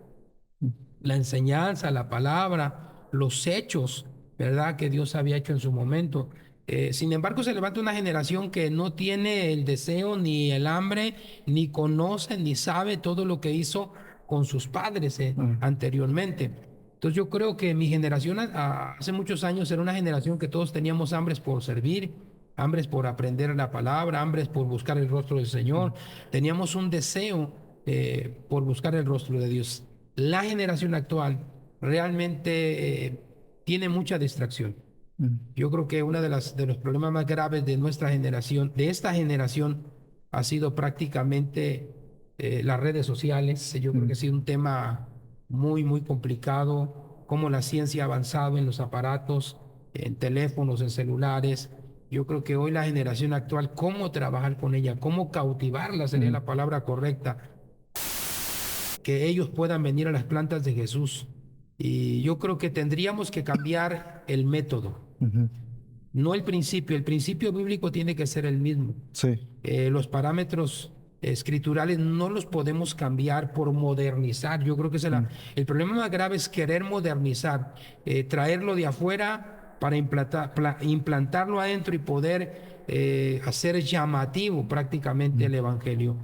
la enseñanza, la palabra, los hechos, ¿verdad? Que Dios había hecho en su momento. Sin embargo, se levanta una generación que no tiene el deseo ni el hambre, ni conoce, ni sabe todo lo que hizo con sus padres Mm. anteriormente. Entonces yo creo que mi generación hace muchos años era una generación que todos teníamos hambres por servir, hambres por aprender la palabra, hambres por buscar el rostro del Señor. Teníamos un deseo por buscar el rostro de Dios. La generación actual realmente tiene mucha distracción. Mm. Yo creo que uno de los problemas más graves de nuestra generación, de esta generación, ha sido prácticamente las redes sociales. Yo creo que ha Mm. sido un tema muy, muy complicado, cómo la ciencia ha avanzado en los aparatos, en teléfonos, en celulares. Yo creo que hoy la generación actual, cómo trabajar con ella, cómo cautivarla sería Mm. la palabra correcta, que ellos puedan venir a las plantas de Jesús. Y yo creo que tendríamos que cambiar el método, Ujú. no el principio. El principio bíblico tiene que ser el mismo. Sí. Los parámetros escriturales no los podemos cambiar por modernizar. Yo creo que Mm. el problema más grave es querer modernizar, traerlo de afuera para implantarlo adentro y poder hacer llamativo prácticamente Mm. el Evangelio.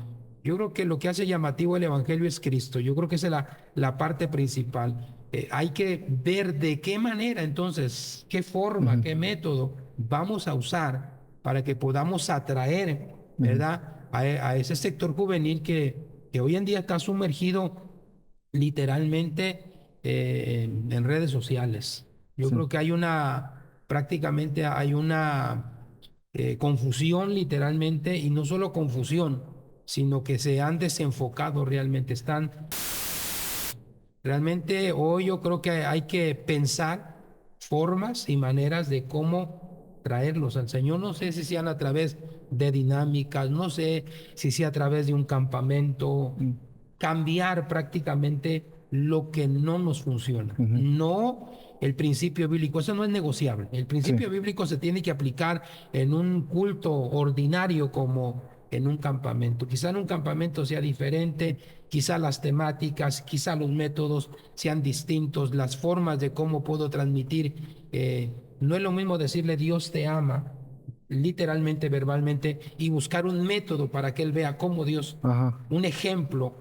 Yo creo que lo que hace llamativo el Evangelio es Cristo. Yo creo que esa es la parte principal. Hay que ver de qué manera entonces, qué forma, Ujú. qué método vamos a usar para que podamos atraer, Ujú. ¿verdad? A ese sector juvenil que hoy en día está sumergido literalmente en redes sociales. Yo Sí. creo que prácticamente hay una confusión literalmente, y no solo confusión, sino que se han desenfocado realmente. Realmente hoy yo creo que hay que pensar formas y maneras de cómo traerlos al Señor. No sé si sean a través de dinámicas, no sé si sea a través de un campamento, Mm. cambiar prácticamente lo que no nos funciona. Ujú. No el principio bíblico, eso no es negociable. El principio Sí. bíblico se tiene que aplicar en un culto ordinario como en un campamento. Quizá en un campamento sea diferente, quizá las temáticas, quizá los métodos sean distintos, las formas de cómo puedo transmitir. No es lo mismo decirle Dios te ama, literalmente, verbalmente, y buscar un método para que él vea cómo Dios, Ajá. un ejemplo,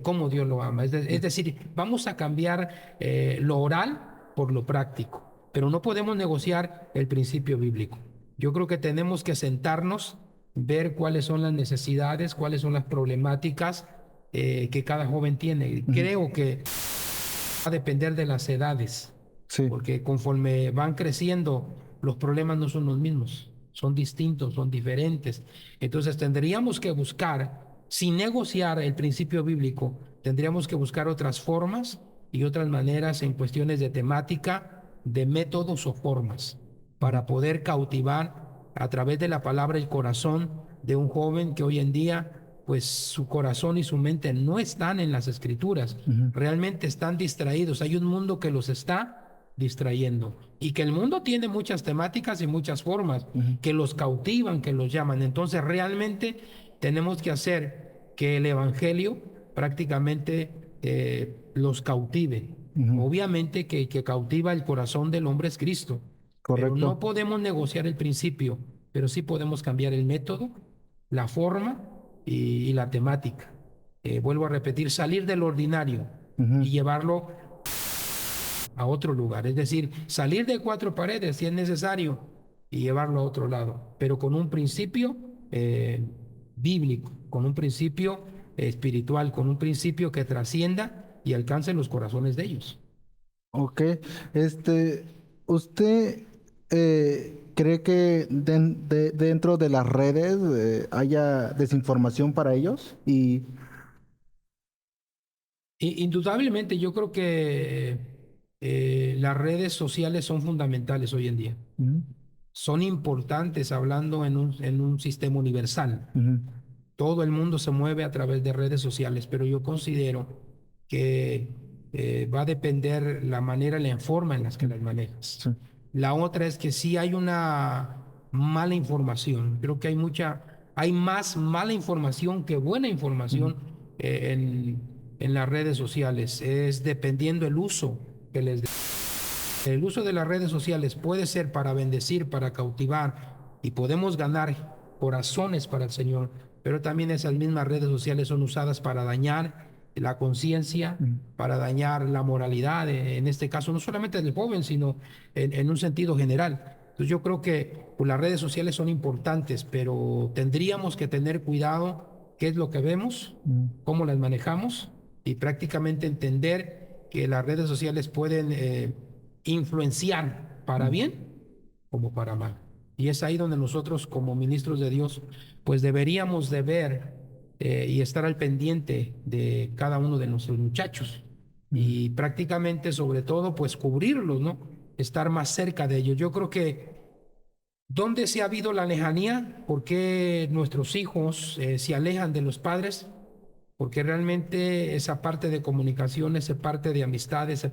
cómo Dios lo ama. Es decir, vamos a cambiar lo oral por lo práctico, pero no podemos negociar el principio bíblico. Yo creo que tenemos que sentarnos, ver cuáles son las necesidades, cuáles son las problemáticas que cada joven tiene. Ujú. Creo que va a depender de las edades, Sí. porque conforme van creciendo, los problemas no son los mismos, son distintos, son diferentes. Entonces tendríamos que buscar, sin negociar el principio bíblico, tendríamos que buscar otras formas y otras maneras en cuestiones de temática, de métodos o formas, para poder cautivar a través de la palabra el corazón de un joven que hoy en día, pues su corazón y su mente no están en las escrituras, Ujú. realmente están distraídos. Hay un mundo que los está distrayendo, y que el mundo tiene muchas temáticas y muchas formas Ujú. que los cautivan, que los llaman. Entonces realmente tenemos que hacer que el evangelio prácticamente los cautive. Ujú. Obviamente que cautiva el corazón del hombre es Cristo, pero no Correcto. podemos negociar el principio, pero sí podemos cambiar el método, la forma y la temática. Vuelvo a repetir, salir del ordinario Ujú. y llevarlo a otro lugar. Es decir, salir de cuatro paredes si es necesario y llevarlo a otro lado, pero con un principio bíblico, con un principio espiritual, con un principio que trascienda y alcance los corazones de ellos. Ok. Este, ¿usted cree que dentro de las redes haya desinformación para ellos? Y Indudablemente, yo creo que las redes sociales son fundamentales hoy en día. Ujú. Son importantes hablando en un sistema universal. Ujú. Todo el mundo se mueve a través de redes sociales, pero yo considero que va a depender la manera, la forma en las que las manejas. Sí. La otra es que si hay una mala información. Creo que hay más mala información que buena Ujú. información en las redes sociales. Es dependiendo el uso que les dé. El uso de las redes sociales puede ser para bendecir, para cautivar, y podemos ganar corazones para el Señor, pero también esas mismas redes sociales son usadas para dañar la conciencia, Ujú. para dañar la moralidad, en este caso no solamente del joven, sino en un sentido general. Entonces yo creo que pues, las redes sociales son importantes, pero tendríamos que tener cuidado qué es lo que vemos, Ujú. cómo las manejamos, y prácticamente entender que las redes sociales pueden influenciar para Ujú. bien como para mal. Y es ahí donde nosotros como ministros de Dios pues deberíamos de ver y estar al pendiente de cada uno de nuestros muchachos, Ujú. y prácticamente sobre todo pues cubrirlos, ¿no? Estar más cerca de ellos. Yo creo que ¿dónde se ha habido la lejanía? ¿Por qué nuestros hijos se alejan de los padres? Porque realmente esa parte de comunicación, esa parte de amistad, esa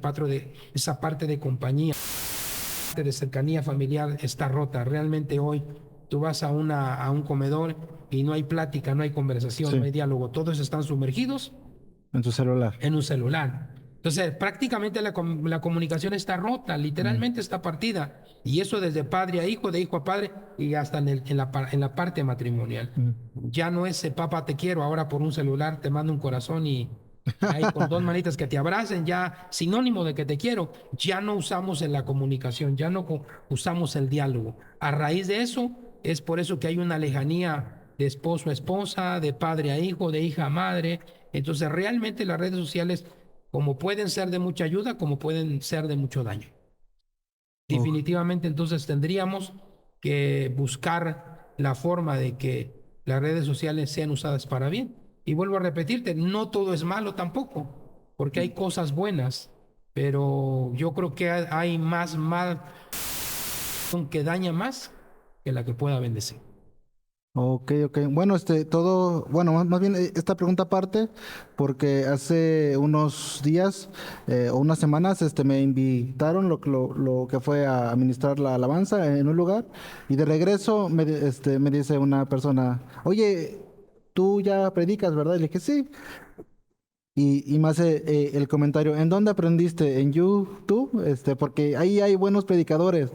parte de compañía, de cercanía familiar está rota. Realmente hoy tú vas a un comedor y no hay plática, no hay conversación, no Sí, hay diálogo. Todos están sumergidos en tu celular. en un celular. Entonces, prácticamente la comunicación está rota, Ujú. literalmente está partida. Y eso desde padre a hijo, de hijo a padre y hasta en la parte matrimonial. Ujú. Ya no es papá te quiero, ahora por un celular te mando un corazón y ahí con dos manitas que te abracen, ya sinónimo de que te quiero. Ya no usamos en la comunicación, ya no usamos el diálogo. A raíz de eso, es por eso que hay una lejanía de esposo a esposa, de padre a hijo, de hija a madre. Entonces, realmente las redes sociales como pueden ser de mucha ayuda, como pueden ser de mucho daño. Oh, Definitivamente, entonces tendríamos que buscar la forma de que las redes sociales sean usadas para bien. Y vuelvo a repetirte, no todo es malo tampoco, porque hay cosas buenas, pero yo creo que hay más mal que daña más que la que pueda bendecir. ok, ok. Bueno, todo, bueno, más bien esta pregunta aparte, porque hace unos días o unas semanas, me invitaron lo que fue a administrar la alabanza en un lugar, y de regreso me dice una persona, oye, tú ya predicas, ¿verdad? Y le dije, sí. Y me hace el comentario, ¿en dónde aprendiste? ¿En YouTube? Porque ahí hay buenos predicadores.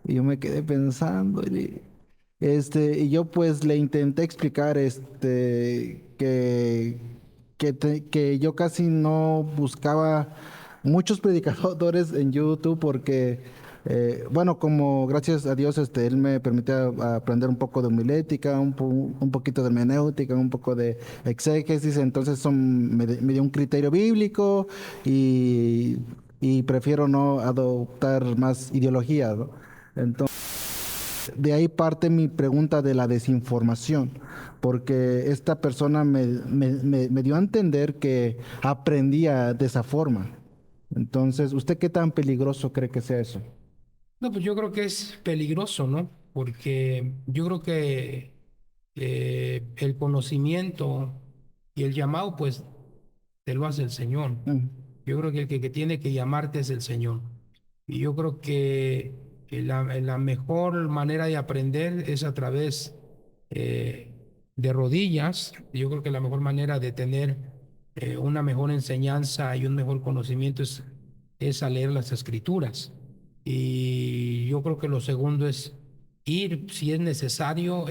Y yo me quedé pensando, y yo pues le intenté explicar, que yo casi no buscaba muchos predicadores en YouTube porque, bueno, como gracias a Dios, él me permitió aprender un poco de homilética, un poquito de hermenéutica, un poco de exégesis, entonces me dio un criterio bíblico y prefiero no adoptar más ideología, ¿no? Entonces, de ahí parte mi pregunta de la desinformación, porque esta persona me dio a entender que aprendía de esa forma. Entonces, ¿usted qué tan peligroso cree que sea eso? No, pues yo creo que es peligroso, ¿no? Porque yo creo que el conocimiento y el llamado, pues, te lo hace el Señor. Mm, Yo creo que el que tiene que llamarte es el Señor. Y yo creo que la mejor manera de aprender es a través eh, de rodillas. Yo creo que la mejor manera de tener una mejor enseñanza y un mejor conocimiento es a leer las Escrituras. Y yo creo que lo segundo es ir, si es necesario,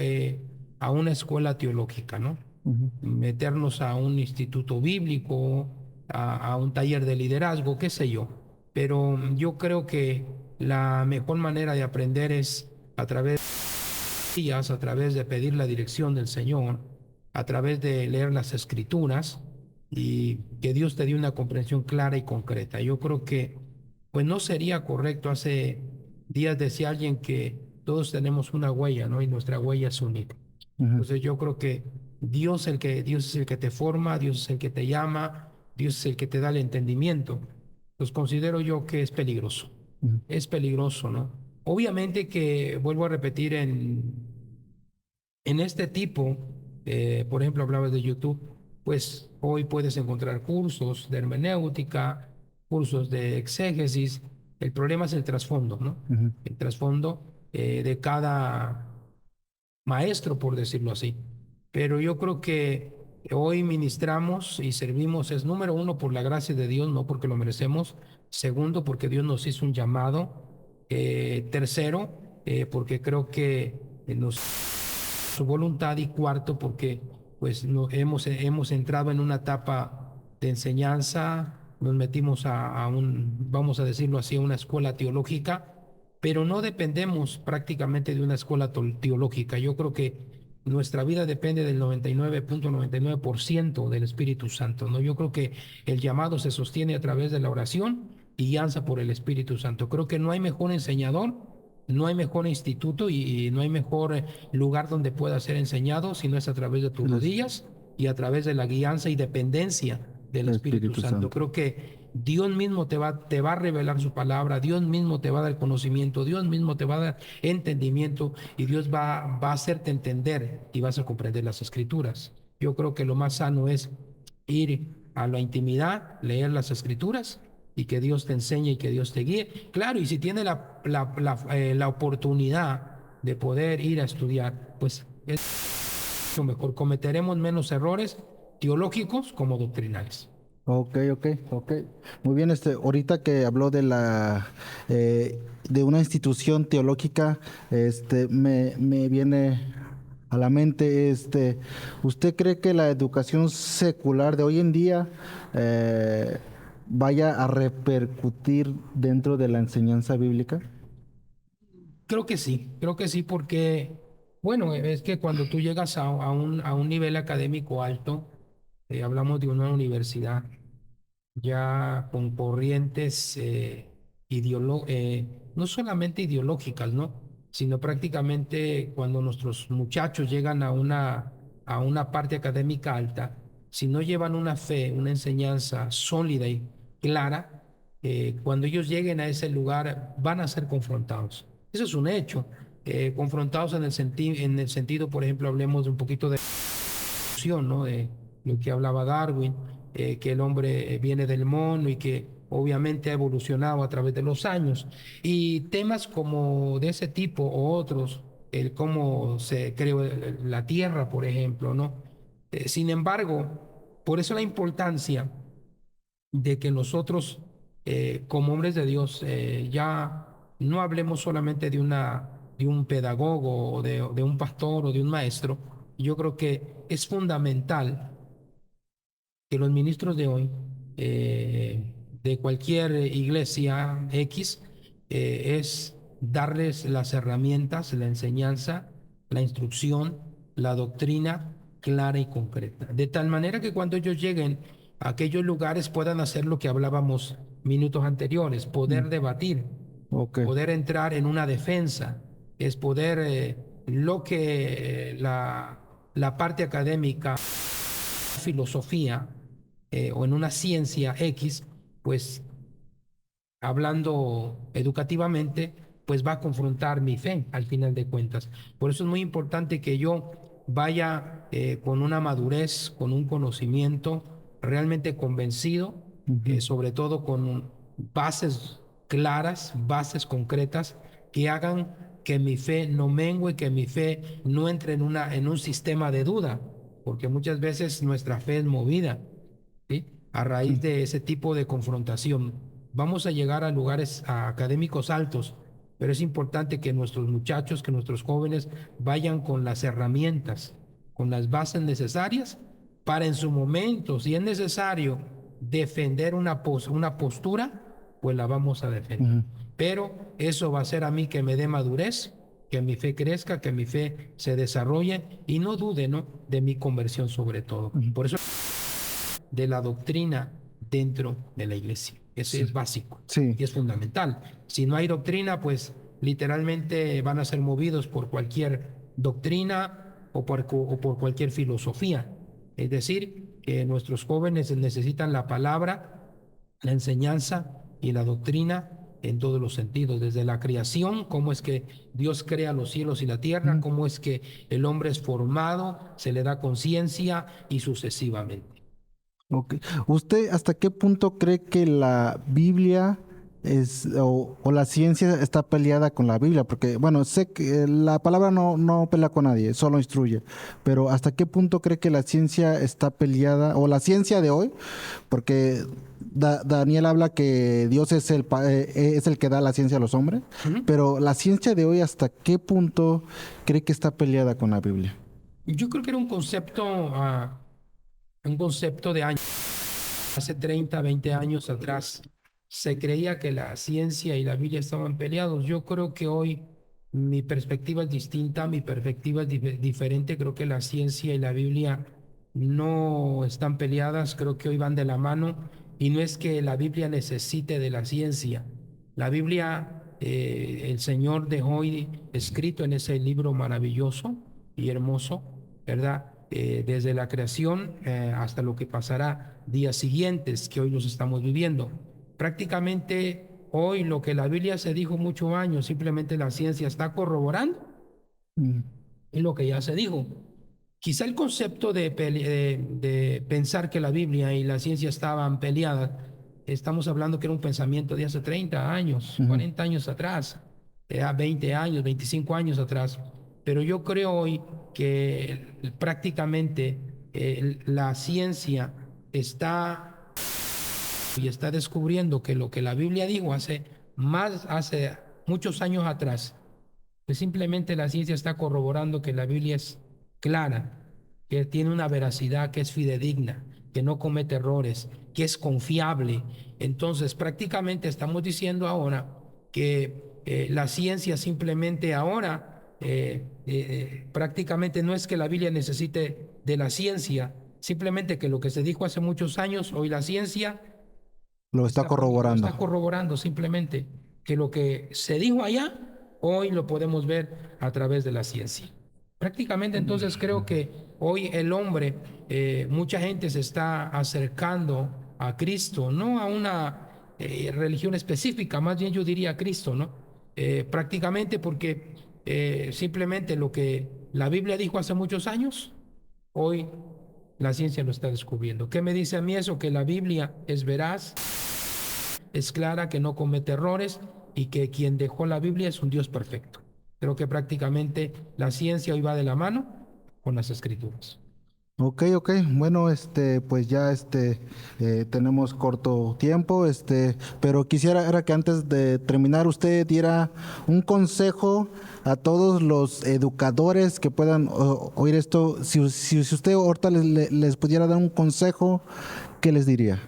a una escuela teológica, ¿no? ujú, Meternos a un instituto bíblico, a un taller de liderazgo, qué sé yo. Pero yo creo que la mejor manera de aprender es a través de ellas, a través de pedir la dirección del Señor, a través de leer las Escrituras y que Dios te dé una comprensión clara y concreta. Yo creo que pues no sería correcto. Hace días decía alguien que todos tenemos una huella, ¿no? Y nuestra huella es única. ujú, Entonces yo creo que Dios es el que te forma, Dios es el que te llama, Dios es el que te da el entendimiento. Pues considero yo que ujú, es peligroso, ¿no? Obviamente que vuelvo a repetir en este tipo, por ejemplo, hablabas de YouTube, pues hoy puedes encontrar cursos de hermenéutica, cursos de exégesis. El problema es el trasfondo, ¿no? ujú. El trasfondo de cada maestro, por decirlo así. Pero yo creo que hoy ministramos y servimos es número uno por la gracia de Dios, no porque lo merecemos. Segundo, porque Dios nos hizo un llamado. Tercero, porque creo que nos su voluntad. Y cuarto, porque pues hemos entrado en una etapa de enseñanza, nos metimos vamos a decirlo así, a una escuela teológica, pero no dependemos prácticamente de una escuela teológica. Yo creo que nuestra vida depende del 99.99% del Espíritu Santo, ¿no? Yo creo que el llamado se sostiene a través de la oración y guianza por el Espíritu Santo. Creo que no hay mejor enseñador, no hay mejor instituto y no hay mejor lugar donde pueda ser enseñado si no es a través de tus El, rodillas y a través de la guianza y dependencia del el Espíritu Espíritu Santo. Santo. Creo que Dios mismo te va a revelar su palabra, Dios mismo te va a dar conocimiento, Dios mismo te va a dar entendimiento y Dios va a hacerte entender y vas a comprender las escrituras. Yo creo que lo más sano es ir a la intimidad, leer las escrituras y que Dios te enseñe y que Dios te guíe. Claro, y si tiene la oportunidad de poder ir a estudiar, pues es lo mejor. Cometeremos menos errores teológicos como doctrinales. Ok, ok, ok. Muy bien, ahorita que habló de una institución teológica, me viene a la mente, ¿usted cree que la educación secular de hoy en día vaya a repercutir dentro de la enseñanza bíblica? Creo que sí, porque, bueno, es que cuando tú llegas a un nivel académico alto, hablamos de una universidad, ya con corrientes no solamente ideológicas, ¿no? Sino prácticamente cuando nuestros muchachos llegan a una parte académica alta, si no llevan una fe, una enseñanza sólida y clara, cuando ellos lleguen a ese lugar van a ser confrontados. Eso es un hecho. Confrontados en el sentido, por ejemplo, hablemos de un poquito de evolución, ¿no? De lo que hablaba Darwin, que el hombre viene del mono y que obviamente ha evolucionado a través de los años. Y temas como de ese tipo o otros, el cómo se creó la Tierra, por ejemplo, ¿no? Sin embargo, por eso la importancia de que nosotros, como hombres de Dios, ya no hablemos solamente de un pedagogo o de un pastor o de un maestro. Yo creo que es fundamental que los ministros de hoy, de cualquier iglesia X, es darles las herramientas, la enseñanza, la instrucción, la doctrina clara y concreta. De tal manera que cuando ellos lleguen a aquellos lugares puedan hacer lo que hablábamos minutos anteriores, Mm. poder debatir, Ok. poder entrar en una defensa, es poder lo que la parte académica filosofía o en una ciencia X, pues hablando educativamente, pues va a confrontar mi fe al final de cuentas. Por eso es muy importante que yo vaya con una madurez, con un conocimiento realmente convencido, Ujú. sobre todo con bases claras, bases concretas que hagan que mi fe no mengue, que mi fe no entre en un sistema de duda, porque muchas veces nuestra fe es movida, ¿sí? A raíz Sí. de ese tipo de confrontación. Vamos a llegar a lugares académicos altos, pero es importante que nuestros muchachos, que nuestros jóvenes vayan con las herramientas, con las bases necesarias para en su momento, si es necesario, defender una postura, pues la vamos a defender. Ujú. Pero eso va a ser a mí que me dé madurez, que mi fe crezca, que mi fe se desarrolle y no dude, ¿no? De mi conversión sobre todo. Ujú. Por eso de la doctrina dentro de la iglesia. Ese Sí. es básico Sí. y es fundamental. Si no hay doctrina, pues literalmente van a ser movidos por cualquier doctrina o por cualquier filosofía. Es decir, que nuestros jóvenes necesitan la palabra, la enseñanza y la doctrina en todos los sentidos, desde la creación, cómo es que Dios crea los cielos y la tierra, Ujú. cómo es que el hombre es formado, se le da conciencia y sucesivamente. Ok. ¿Usted hasta qué punto cree que la Biblia o la ciencia está peleada con la Biblia? Porque, bueno, sé que la palabra no pelea con nadie, solo instruye. Pero ¿hasta qué punto cree que la ciencia está peleada, o la ciencia de hoy? Porque Daniel habla que Dios es el que da la ciencia a los hombres. Ujú. Pero la ciencia de hoy, ¿hasta qué punto cree que está peleada con la Biblia? Yo creo que era un concepto de años. Hace 30, 20 años atrás se creía que la ciencia y la Biblia estaban peleados. Yo creo que hoy mi perspectiva es distinta, mi perspectiva es diferente. Creo que la ciencia y la Biblia no están peleadas, creo que hoy van de la mano y no es que la Biblia necesite de la ciencia. La Biblia, el Señor dejó hoy escrito en ese libro maravilloso y hermoso, ¿verdad? Desde la creación hasta lo que pasará días siguientes que hoy los estamos viviendo. Prácticamente hoy lo que la Biblia se dijo muchos años, simplemente la ciencia está corroborando Mm. en lo que ya se dijo. Quizá el concepto de pensar que la Biblia y la ciencia estaban peleadas, estamos hablando que era un pensamiento de hace 30 años, Ujú. 40 años atrás, 20 años, 25 años atrás. Pero yo creo hoy que prácticamente la ciencia está y está descubriendo que lo que la Biblia dijo hace muchos años atrás, pues simplemente la ciencia está corroborando que la Biblia es clara, que tiene una veracidad, que es fidedigna, que no comete errores, que es confiable. Entonces, prácticamente estamos diciendo ahora que la ciencia simplemente ahora, prácticamente no es que la Biblia necesite de la ciencia, simplemente que lo que se dijo hace muchos años, hoy la ciencia Lo está corroborando. Lo está corroborando simplemente que lo que se dijo allá, hoy lo podemos ver a través de la ciencia. Prácticamente entonces creo que hoy el hombre, mucha gente se está acercando a Cristo, no a una religión específica, más bien yo diría a Cristo, ¿no? Prácticamente porque simplemente lo que la Biblia dijo hace muchos años, hoy la ciencia lo está descubriendo. ¿Qué me dice a mí eso? Que la Biblia es veraz, es clara, que no comete errores y que quien dejó la Biblia es un Dios perfecto. Creo que prácticamente la ciencia hoy va de la mano con las escrituras. Ok, bueno, pues ya tenemos corto tiempo, pero quisiera era que antes de terminar usted diera un consejo a todos los educadores que puedan oír esto. Si usted ahorita les pudiera dar un consejo, ¿qué les diría?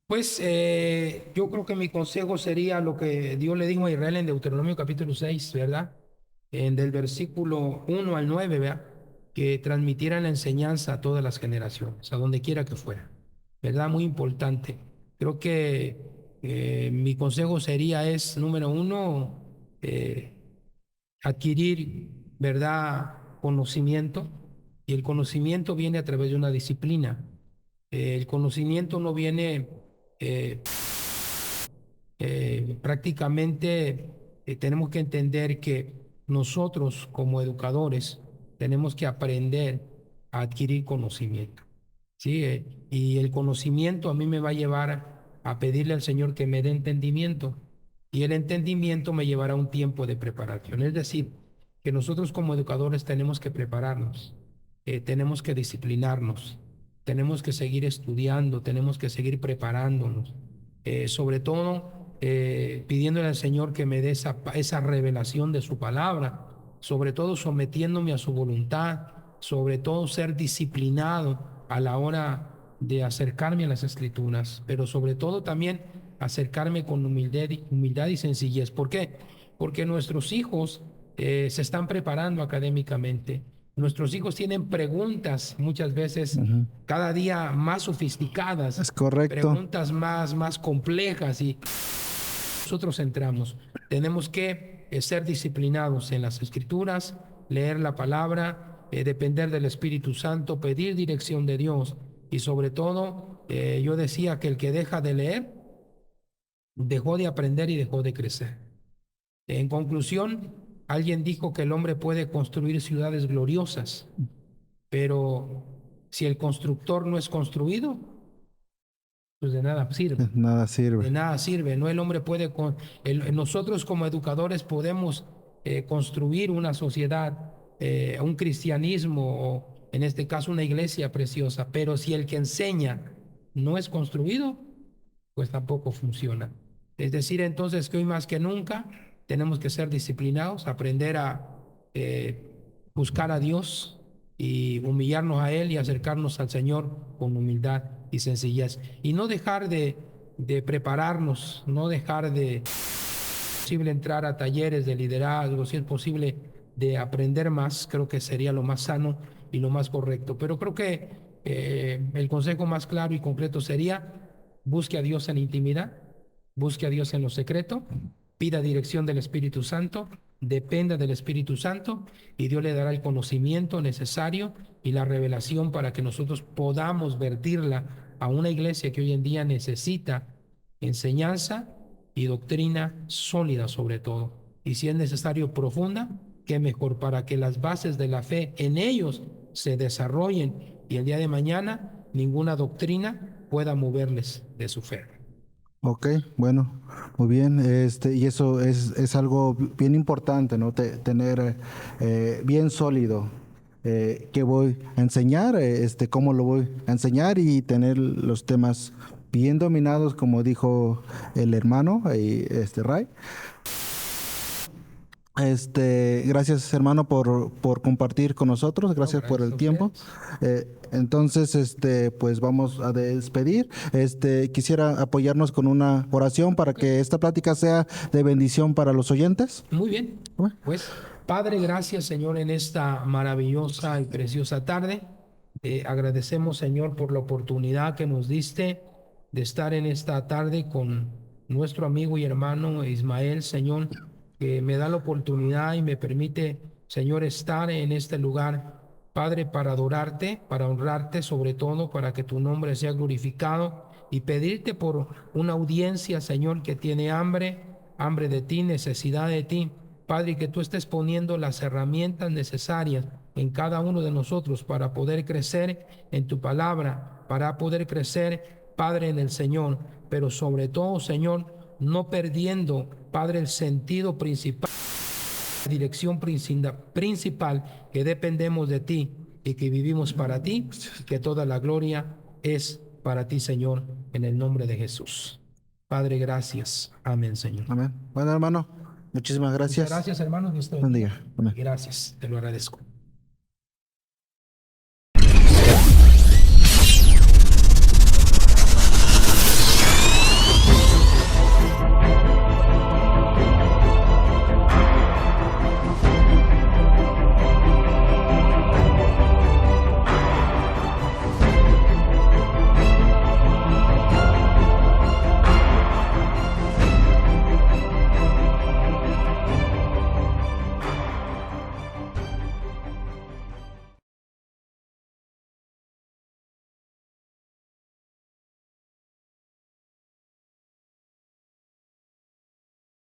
Pues yo creo que mi consejo sería lo que Dios le dijo a Israel en Deuteronomio capítulo 6, ¿verdad? Del versículo 1 al 9, ¿verdad? Que transmitieran la enseñanza a todas las generaciones, a donde quiera que fuera, ¿verdad? Muy importante. Creo que mi consejo sería es, número uno, eh, adquirir, ¿verdad? Conocimiento. Y el conocimiento viene a través de una disciplina. El conocimiento no viene eh, prácticamente tenemos que entender que nosotros como educadores tenemos que aprender a adquirir conocimiento, ¿sí? Y el conocimiento a mí me va a llevar a pedirle al Señor que me dé entendimiento y el entendimiento me llevará a un tiempo de preparación. Es decir, que nosotros como educadores tenemos que prepararnos, tenemos que disciplinarnos, tenemos que seguir estudiando, tenemos que seguir preparándonos, sobre todo pidiéndole al Señor que me dé esa revelación de su palabra, sobre todo sometiéndome a su voluntad, sobre todo ser disciplinado a la hora de acercarme a las Escrituras, pero sobre todo también acercarme con humildad y sencillez. ¿Por qué? Porque nuestros hijos se están preparando académicamente. Nuestros hijos tienen preguntas muchas veces cada día más sofisticadas, Es correcto. preguntas más complejas y nosotros entramos. Tenemos que ser disciplinados en las Escrituras, leer la palabra, depender del Espíritu Santo, pedir dirección de Dios y sobre todo, yo decía que el que deja de leer, dejó de aprender y dejó de crecer. En conclusión, alguien dijo que el hombre puede construir ciudades gloriosas, pero si el constructor no es construido, pues de nada sirve. Nada sirve. De nada sirve, ¿no? El hombre puede, nosotros como educadores podemos construir una sociedad, un cristianismo, o en este caso una iglesia preciosa, pero si el que enseña no es construido, pues tampoco funciona. Es decir, entonces que hoy más que nunca tenemos que ser disciplinados, aprender a buscar a Dios y humillarnos a Él y acercarnos al Señor con humildad y sencillez. Y no dejar de prepararnos, no dejar de, si es posible, entrar a talleres de liderazgo, si es posible, de aprender más, creo que sería lo más sano y lo más correcto. Pero creo que el consejo más claro y concreto sería: busque a Dios en intimidad, busque a Dios en lo secreto, pida dirección del Espíritu Santo, dependa del Espíritu Santo y Dios le dará el conocimiento necesario y la revelación para que nosotros podamos vertirla a una iglesia que hoy en día necesita enseñanza y doctrina sólida sobre todo. Y si es necesario profunda, qué mejor, para que las bases de la fe en ellos se desarrollen y el día de mañana ninguna doctrina pueda moverles de su fe. Ok, bueno, muy bien. Y eso es algo bien importante, ¿no? Tener bien sólido qué voy a enseñar, cómo lo voy a enseñar y tener los temas bien dominados, como dijo el hermano, Ray. Gracias, hermano, por compartir con nosotros. Gracias por el tiempo. Entonces, pues vamos a despedir. Quisiera apoyarnos con una oración para que esta plática sea de bendición para los oyentes. Muy bien. Pues, Padre, gracias, Señor, en esta maravillosa y preciosa tarde. Agradecemos, Señor, por la oportunidad que nos diste de estar en esta tarde con nuestro amigo y hermano Ismael, Señor, que me da la oportunidad y me permite, Señor, estar en este lugar, Padre, para adorarte, para honrarte, sobre todo para que tu nombre sea glorificado, y pedirte por una audiencia, Señor, que tiene hambre de ti, necesidad de ti. Padre, que tú estés poniendo las herramientas necesarias en cada uno de nosotros para poder crecer en tu palabra, para poder crecer, Padre, en el Señor, pero sobre todo, Señor, no perdiendo, Padre, el sentido principal, la dirección principal, que dependemos de ti y que vivimos para ti, que toda la gloria es para ti, Señor, en el nombre de Jesús. Padre, gracias. Amén, Señor. Amén. Bueno, hermano, muchísimas gracias. Muchas gracias, hermanos. Dios te Bendiga. Amén. Gracias, te lo agradezco.